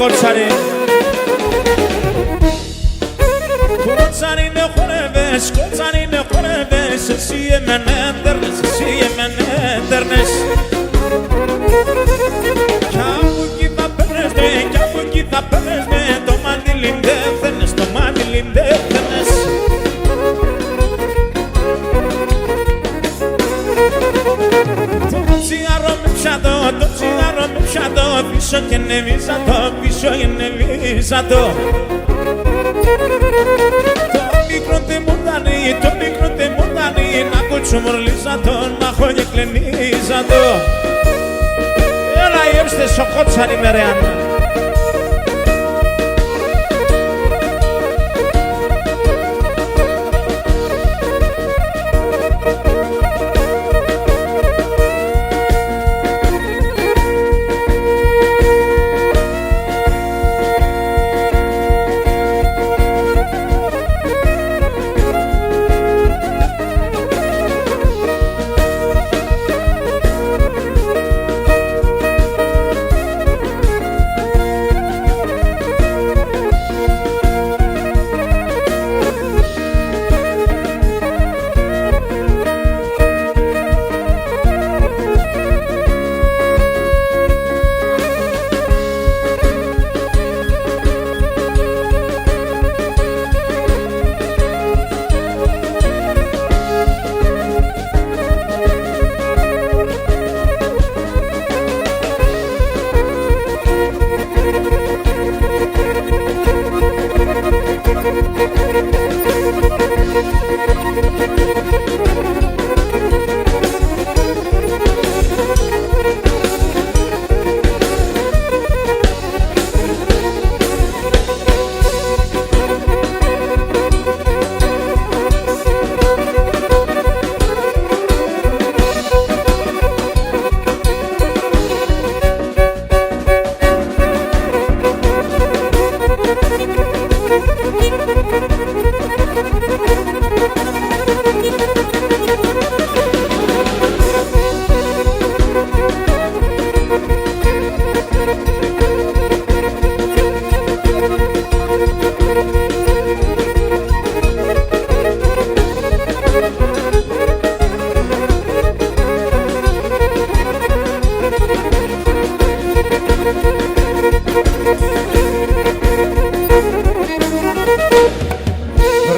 κοτσάρι Κοτσάρι με χορεύες, κοτσάρι με χορεύες Εσύ εμένα έδερνες, εσύ εμένα έδερνες Κι από εκεί θα παίρνες με, κι από εκεί θα παίρνες με Το μάντιλι ντέφθαινες, το μάντιλι ντέφθαινες Το τσιάρο με πιάτο, το με πιάτο, πίσω και νεβίζα το, πίσω και νεβίζα το. Το μικρό τε μου δάνει, το μικρό τε μου δάνει, να κουτσομορλίζα το, να έχω και κλενίζα το. Έλα έψτε σοκότσαρη με ρε Άννα.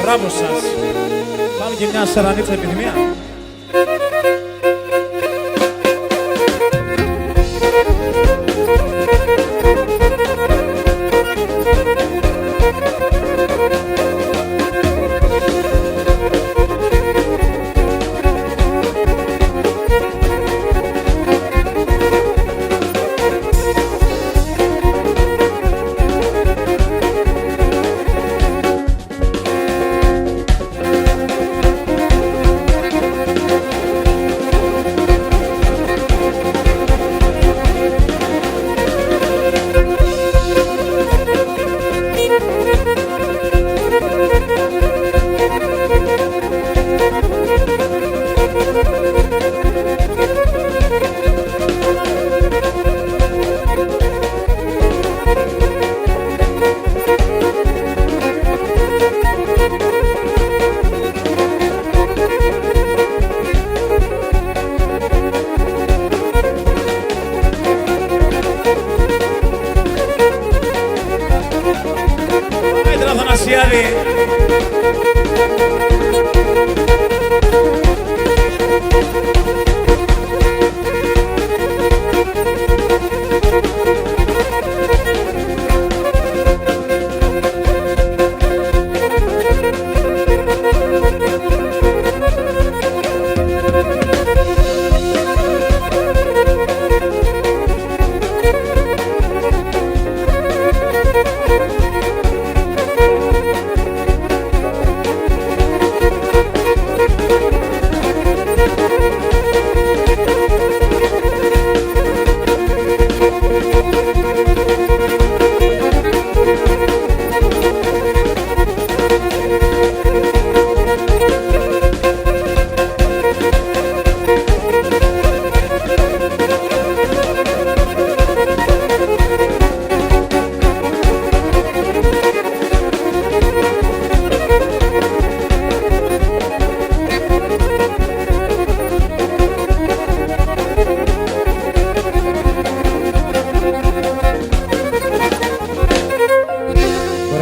Μπράβο σας. Πάμε και μια σαρανίτσα επιθυμία.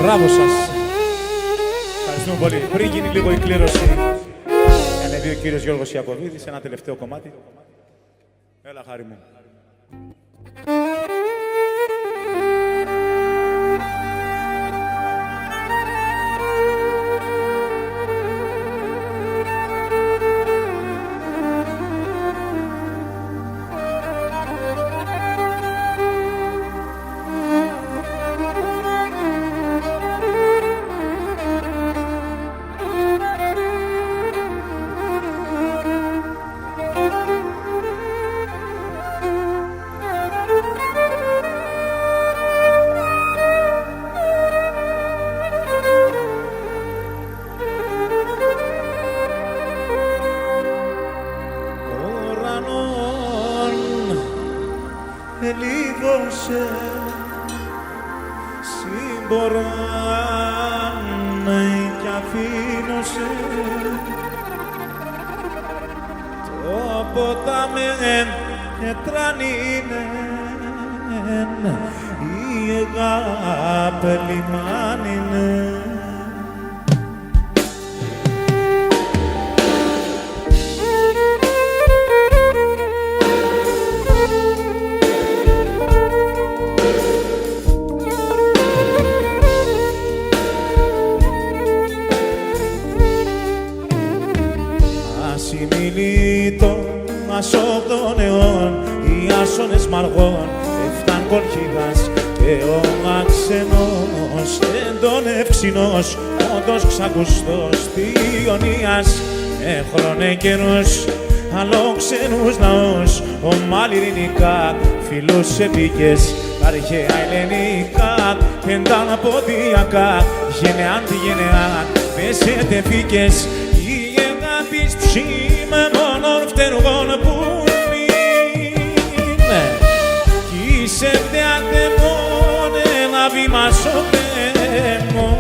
Μπράβο σας. Ευχαριστούμε πολύ. Πριν γίνει λίγο η κλήρωση, ανεβεί ο κύριος Γιώργος Ιακωβίδης, ένα τελευταίο κομμάτι. Έλα, χάρη μου. λύθωσε συμποράνε κι αφήνωσε το ποτάμεν τρανίνεν η αγάπη λιμάνινεν. Ασημιλήτω ασόδων αιών, οι άσονες μαργών, εφτάν κολχηγάς και ο αξενός, εν τον ευξηνός, όντως ξακουστός, Ιωνίας, έχρονε καιρός, αλλόξενους λαός, ομάλι ειρηνικά, φιλούς επίκες, αρχαία ελληνικά, εντάν ποδιακά, γενεάν τη γενεάν, πέσετε φύκες, της ψήμε μόνον φτεργών πουλήν κι είσαι φτιάτε μόνο ένα βήμα σωτέμον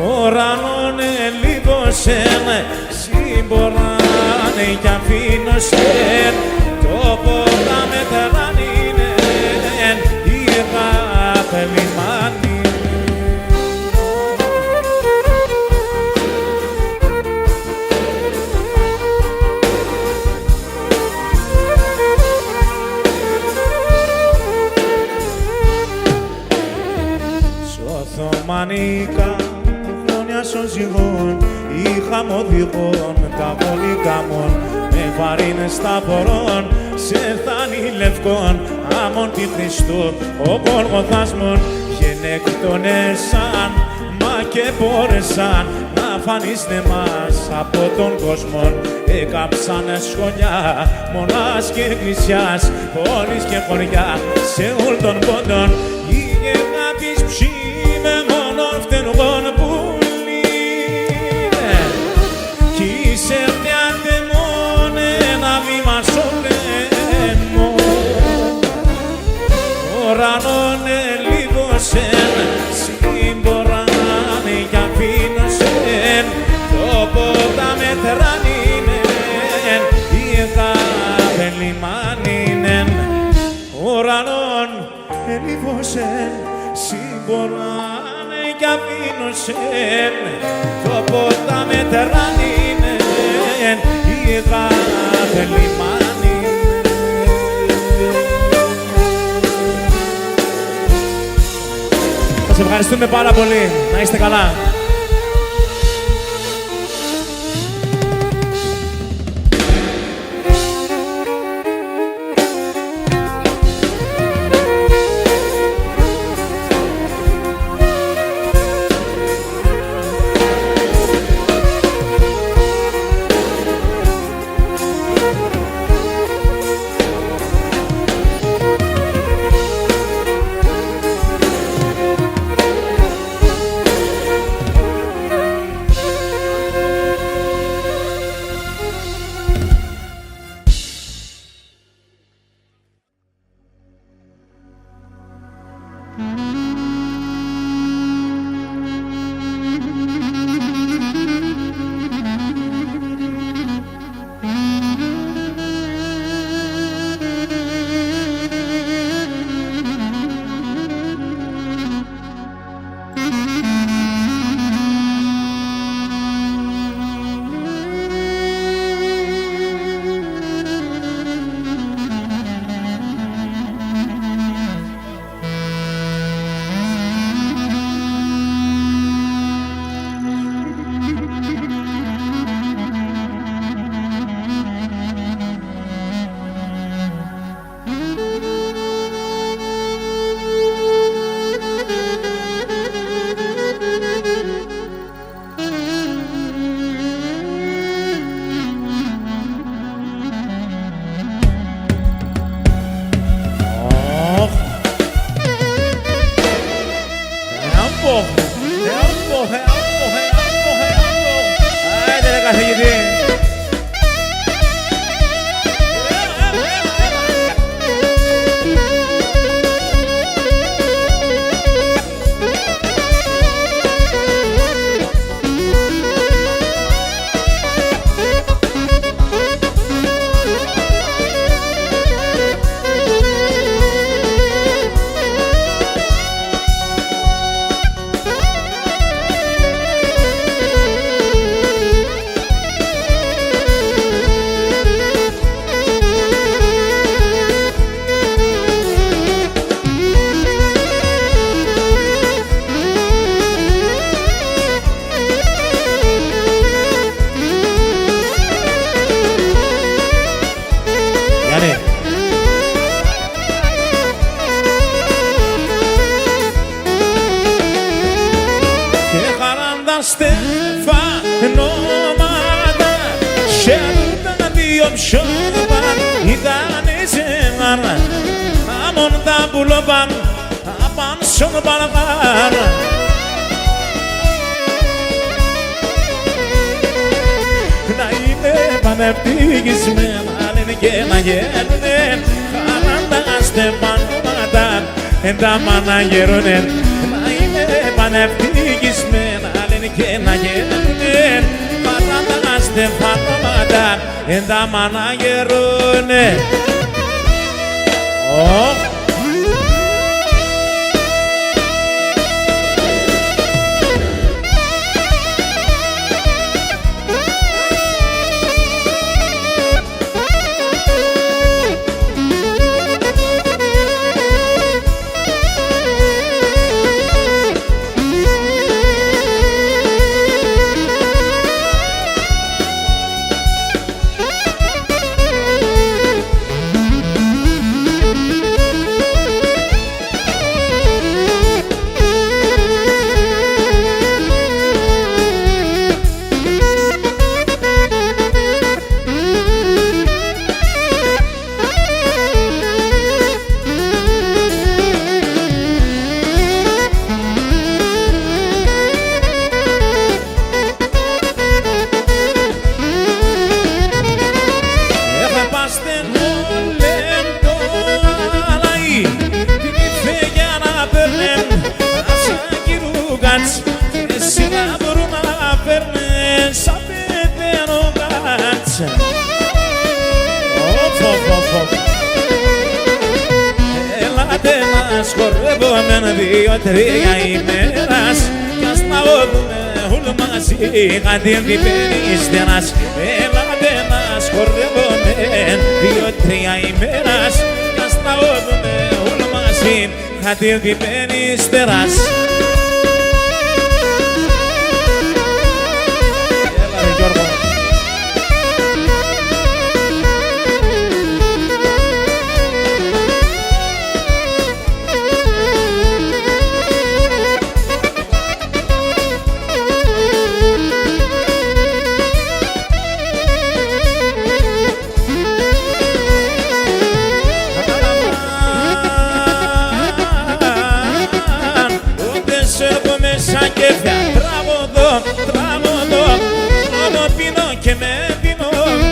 ουρανόν ελίγωσεν συμποράνε κι αφήνωσεν το ποτάμεν τρανίνεν η αγάπη λιμάνι. Οθωμανικά χρόνια των ζυγών ή χαμοδηγών τα πολυκάμων με βαρύνες σταυρών σε θάνη λευκών άμμον τη Χριστού ο Γολγοθάσμων γενέκτονεσαν μα και μπόρεσαν να φανείστε μας από τον κόσμο έκαψανε σχολιά μονάς και εκκλησιάς πόλεις και χωριά σε όλ των πόντων η αγάπης ψήμε μόνον φτεργών πουλήν κι είσαι φτιάτε μόνο ένα βήμα σωτέμο ουρανόν ελίγωσεν συμποράνε κι αφήνωσεν το ποτάμεν τρανίνεν η αγάπη λιμάνινεν ουρανόν ελίγωσεν συμποράνε κι αφήνωσεν το ποτάμεν τρανίνεν η αγάπη λιμάνινεν. Σας ευχαριστούμε πάρα πολύ. Να είστε καλά. στεφανώματα Σέρνταν δύο ψώπαν ήταν ζέμαν Αμον τα πουλόπαν απαν στον παλαβάν Να είναι πανευτυχισμένα λένε και να γέρουνε Χαράντα στεφανώματα εν τα μάνα γέρουνε Να είναι πανευτυχισμένα λένε και να γέρουνε Χαράντα στεφανώματα εν τα μάνα γέρουνε Έλατε μας χορεύομεν δύο-τρία ημέρας κι ας να όδουμε όλοι μαζί κατ' διπερίστερας Έλατε μας χορεύομεν δύο-τρία ημέρας κι ας να όδουμε όλοι μαζί κατ' διπερίστερας Έλα ρε Γιώργο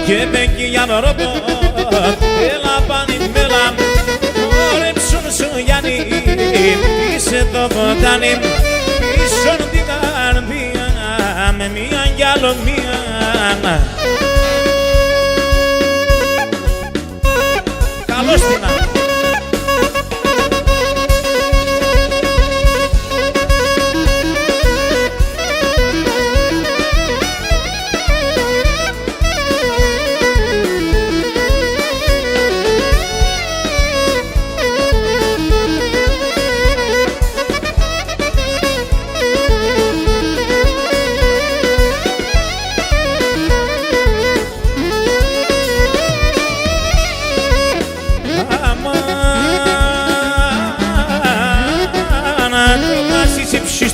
Και μπέκει για να ρωτώ, έλα πάνει μέλα, όρεψον σου Γιάννη, είσαι το ποτάνι, πίσω την καρδία, με μία κι άλλο μία. Καλώς την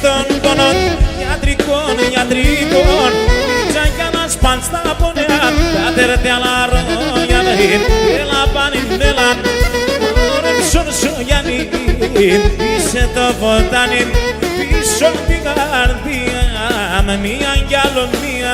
των πονών, ιατρικών Μίτσα κι να σπάν στα πονέα τα τερτιά λαρόγια έλα πάνει μέλα όρεψον σου Γιάννη είσαι το ποτάνι πίσω την καρδία με μία κι άλλο μία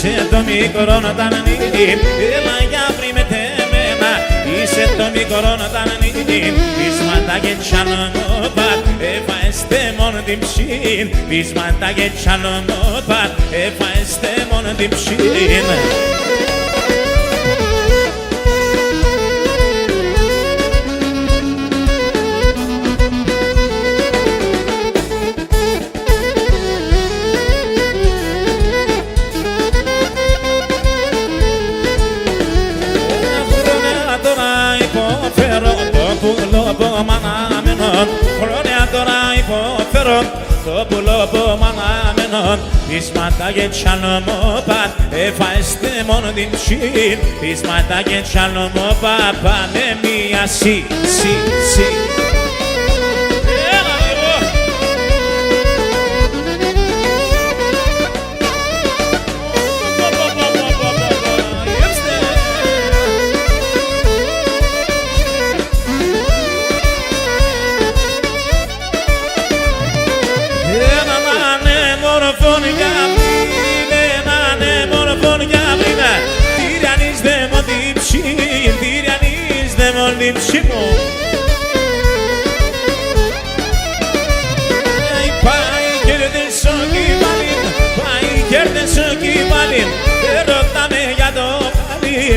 Είσαι το μικρό να τα νύχει, έλα για βρει με τεμένα. Είσαι το μικρό να τα νύχει, πείσματα και τσανομόπατ, έφαεστε μόνο την ψήν. Πείσματα και τσανομόπατ, έφαεστε μόνο την ψήν. Ismata çalma Efeste mon dinçin Ismata çalma Pane mia si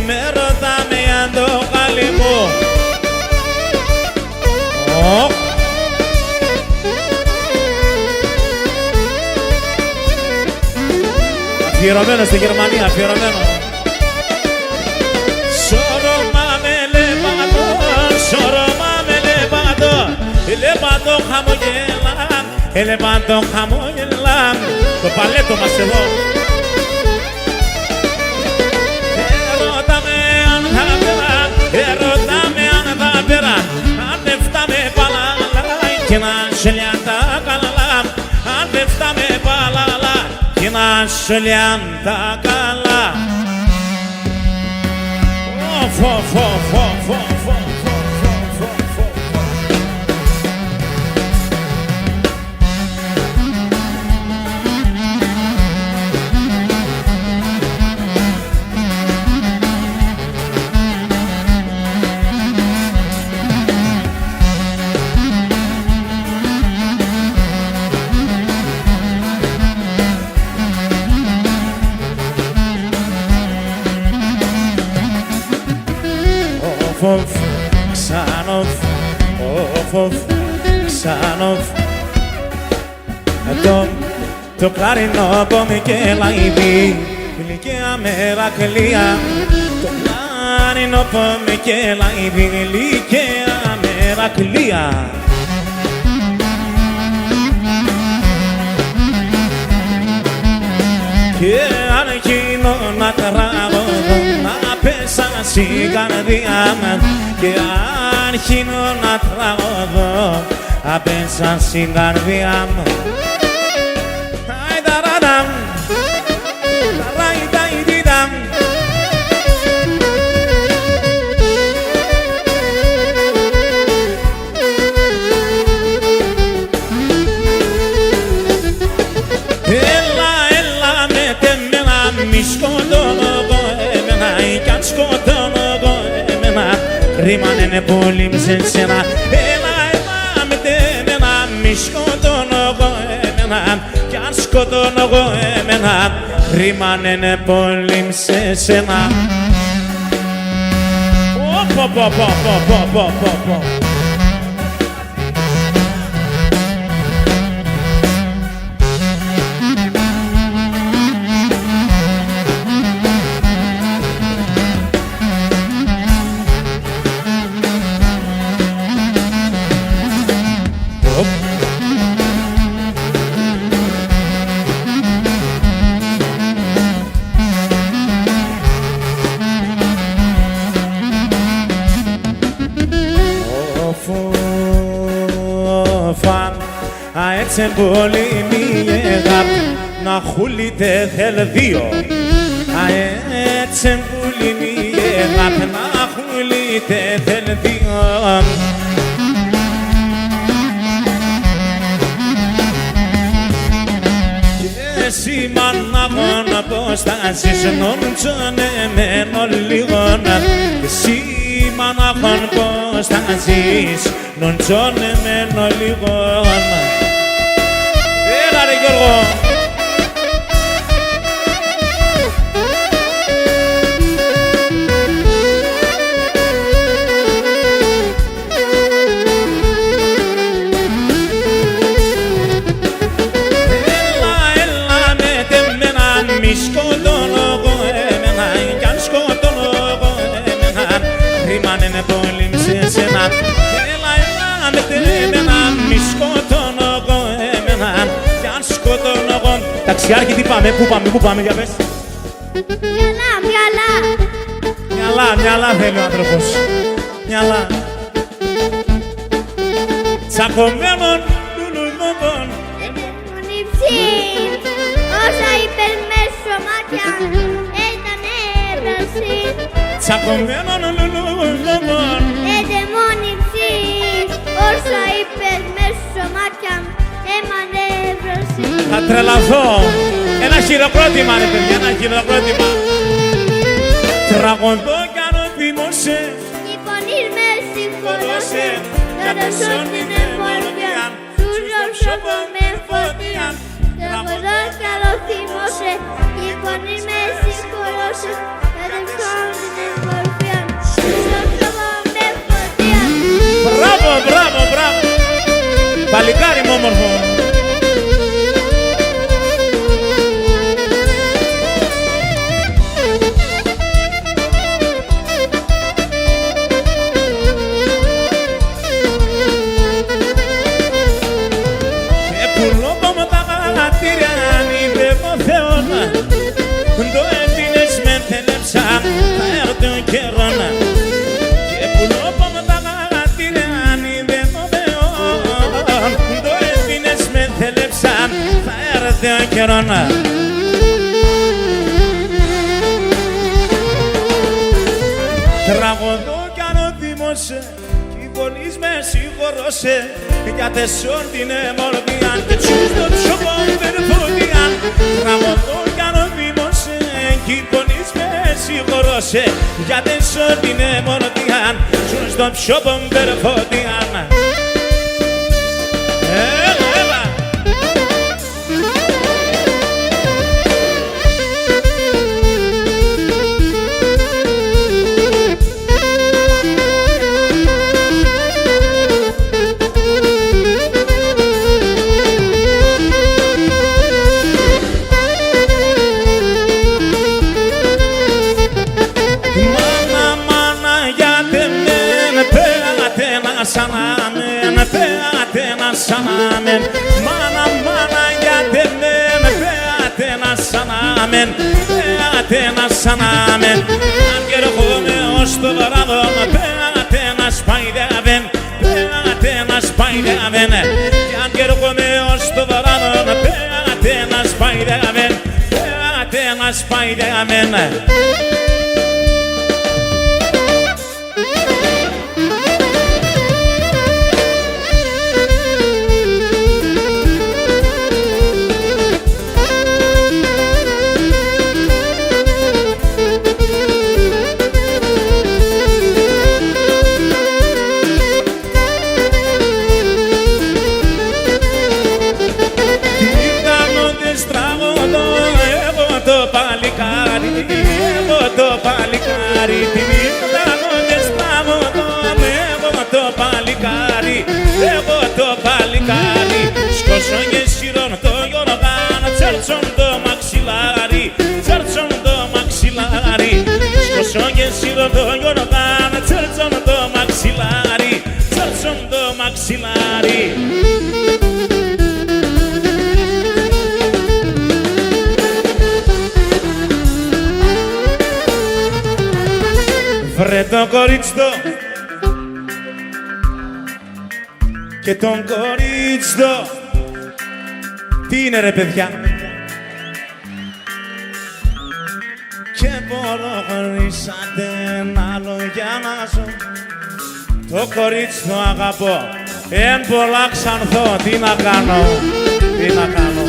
Με ρωτάμε για το χάλι μου. Αφιερωμένο στη Γερμανία, αφιερωμένο. Σώρωμα με λεβάτο, σώρωμα με λεβάτο, λεβάτο χαμογελάμ, λεβάτο χαμογελάμ. Το παλέτο μας εδώ. Ρωτάμε αν θα πέρα, αν δεν φτάμε παλάλα και να σου λιάν τα καλά, αν δεν φτάμε παλάλα και να σου λιάν τα καλά. Ξανοφ, ξανοφ το κλαρινό πόμι και λαϊδί γλυκαία μερακλία. Το κλαρινό πόμι και λαϊδί γλυκαία μερακλία. Και αρχίνω να τραγωδώ, να πέσα στην καρδιά μου. Και αρχίνω να τραγωδώ, να πέσα στην καρδιά μου. Αϊταρανταμ, ταραϊταϊτιδαμ. Ρίμανε πολύ με σένα. Έλα με τέμενα, μη σκοτώνω εγώ εμένα. Κι αν σκοτώνω εγώ εμένα, ρίμανε πολύ σε σένα. Έτσι πολύ μη αγάπη να χουλείτε θέλ δύο. Έτσι πολύ μη αγάπη να χουλείτε θέλ δύο. Και εσύ μανάγωνα πως θα ζεις νοντσόνε μένω λίγο. Και εσύ μανάγωνα πως θα ζεις νοντσόνε μένω λίγο. Έλα ρε Γιώργο! Έλα με τεμένα, μη σκοτώνω εγώ εμένα. Κι αν σκοτώνω εγώ εμένα, ρίμανε πολύ σε σένα. Έλα με τεμένα, μη σκοτώνω εγώ εμένα. Κι αν σκοτώνω εγώ Ταξιάρχη, τι πάμε, πού πάμε, για πες. Μυαλά θέλει ο άνθρωπος. Μυαλά. Τσακωμένων λουλουδόντων. Όσα είπες μέσω μάτια ήταν έβραση. Τσακωμένων λουλουδόντων. Όσα είπες μέσω μάτια έμανε έβραση. Θα τρελαθώ. Ένα χειροκρότημα ρε παιδιά, ένα χειροκρότημα. Τραγωδό κι αν οδημώσε. Η φωνής με συγχωρούσε. Κατασόν την εμβόλια. Σου ζώψω με φωτιά. Τραγωδό κι αν οδημώσε. Η φωνής με συγχωρούσε. Κατασόν την εμβόλια. Σου ζώψω με φωτιά. Μπράβο. Παλικάρι μου όμορφο. Καιρώνα. Τραγωδό κι αν οδήμωσε κι η φωνής με συγχωρούσε για τεσσόν την εμορφίαν και τσούς το ψωμόν περφωτίαν. Τραγωδό κι αν οδήμωσε κι η φωνής με συγχωρούσε για τεσσόν την εμορφίαν τσούς το ψωμόν περφωτίαν. Σανάμεν, μάνα γιατί πέατε να σανάμεν, πέατε να σανάμεν. Αν και έρχομαι ως το βράδο, πέατε να σπαϊδεύεν, πέατε να σπαϊδεύεν. Και αν και έρχομαι ως το βράδο, πέατε να σπαϊδεύεν, πέατε να σπαϊδεύεν. Βρε το κορίτσο και τον κορίτσο. Τι είναι ρε παιδιά? Και μπορώ χωρίς άλλο για να ζω. Το κορίτσι το αγαπώ, εν πολλά ξανθώ. Τι να κάνω, τι να κάνω.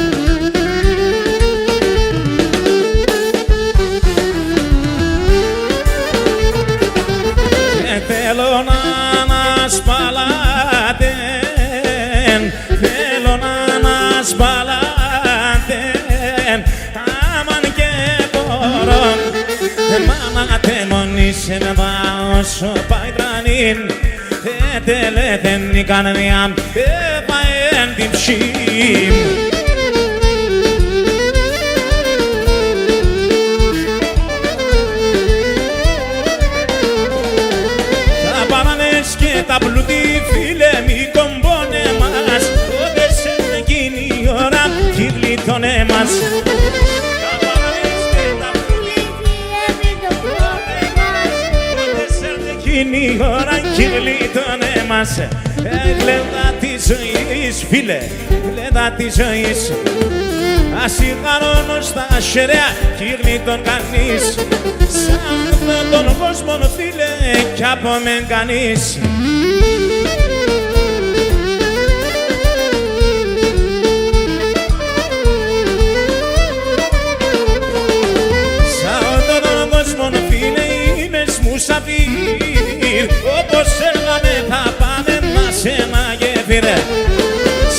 Και θέλω να ανασπαλάτεν, θέλω να ανασπαλάτεν, άμαν και μπορώ. Μάνα τεμονίσε με βάωσο παϊτρανήν, τελέτεν η κανένια έπαεν την ψήμ. Τα παρανές και τα πλούτη φίλε μη κομπώνε μας, τότε σε εκείνη η ώρα κι γλιτώνε μας. Εκείνη η ώρα κυλίτωνε μας. Γλέντα της ζωής, φίλε, γλέντα της ζωής. Ασυγχαρώνω στα χέρια κυλίτων κανείς. Σαν τον κόσμο, φίλε, κι από μεν κανείς. Σαν τον κόσμο, φίλε, είμαι μουσαφίρ. Όπως έργαμε θα πάμε μας ένα γέφυρα.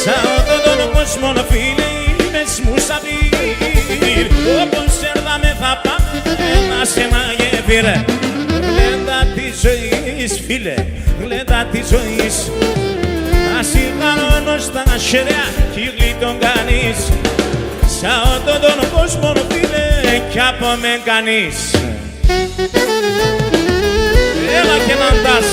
Σαν τον κόσμο, φίλε, είμαι μουσαφίρ. Όπως έργαμε θα πάμε μας ένα γέφυρα. Γλέντα της ζωής, φίλε, γλέντα της ζωής. Ασυγχαρώνω στα χέρια κυλίτων κανείς. Σαν τον κόσμο, φίλε, κι από μεν κανείς. Έλα και να ντάς.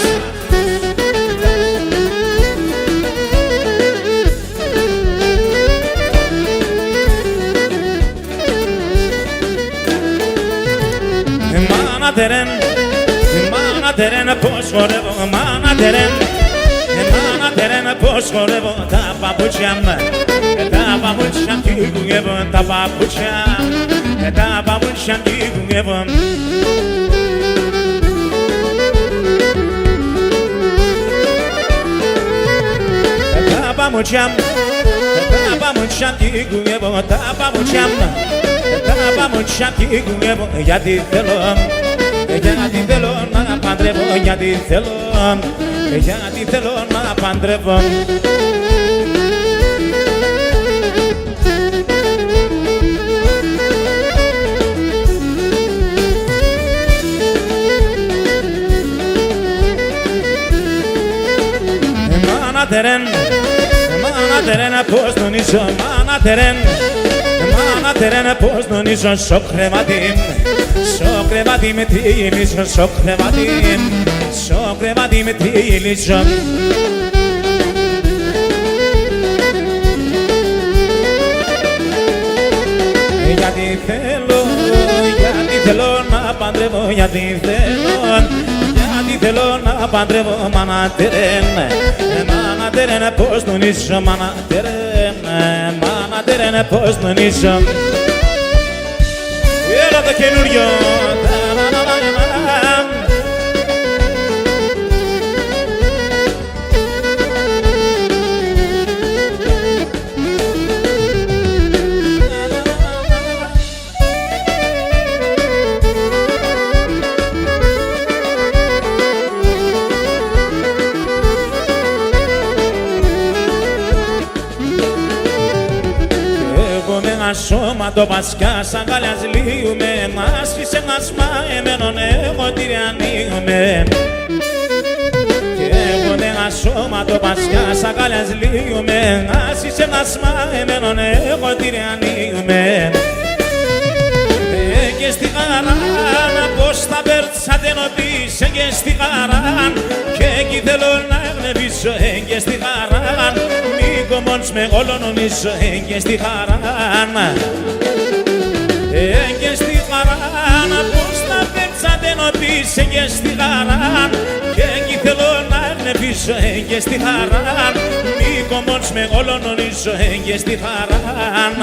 Μάνα τερέν, πως χορεύω, μάνα τερέν, πως χορεύω τα παπούτσια μου. Τα παπούτσια κυγεύω, τα παπούτσια κυγεύω. Τα παπούτσια κυγεύω, τα παπούτσια κυγεύω, γιατί θέλω να παντρεύω, γιατί θέλω να παντρεύω. Μάνα τερέν, πως νονίζω, μάνα τερέν, πως νονίζω, στο κρεβάτι με τυλίζω, στο κρεβάτι με τυλίζω. Γιατί θέλω να παντρεύω, γιατί θέλω να παντρεύω, μάνα τερέν, πως νονίζω, μάνα τερέν, πως νονίζω. Έλα το καινούριο. Σώμα το πασκά σαν καλιάς λύουμε. Μας φύσε μας μαεμένον εγώ τυριανίουμε. Και εγώ με ένα σώμα το πασκά σαν καλιάς λύουμε. Μας φύσε μας μαεμένον εγώ τυριανίουμε. Και στη χαράν πως τα πέρτσατε νοπίσε και στη χαράν. Και εκεί θέλω να γνεβίσω και στη χαράν. Μόνος με όλο νομίζω και στη χαράν. Και στη χαράν πως τα παίξατε νοπίσε και στη χαράν. Και εκεί θέλω να γνεβίσω και στη χαράν. Μόνος με όλο νομίζω και στη χαράν.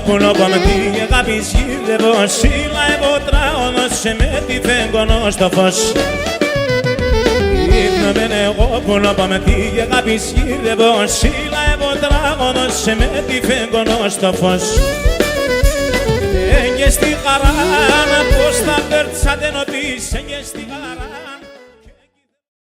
Πουλόπαμε τη αγάπη σχήλευω. Σύλλα εγώ τραώνωσε με τη φέγγωνο στο φως. Ύπνομεν εγώ πουλόπαμε τη αγάπη σχήλευω. Σύλλα εγώ τραώνωσε με τη φέγγωνο στο φως. Και στη χαρά πως τα πέρτσατε νοπίσε και στη χαρά.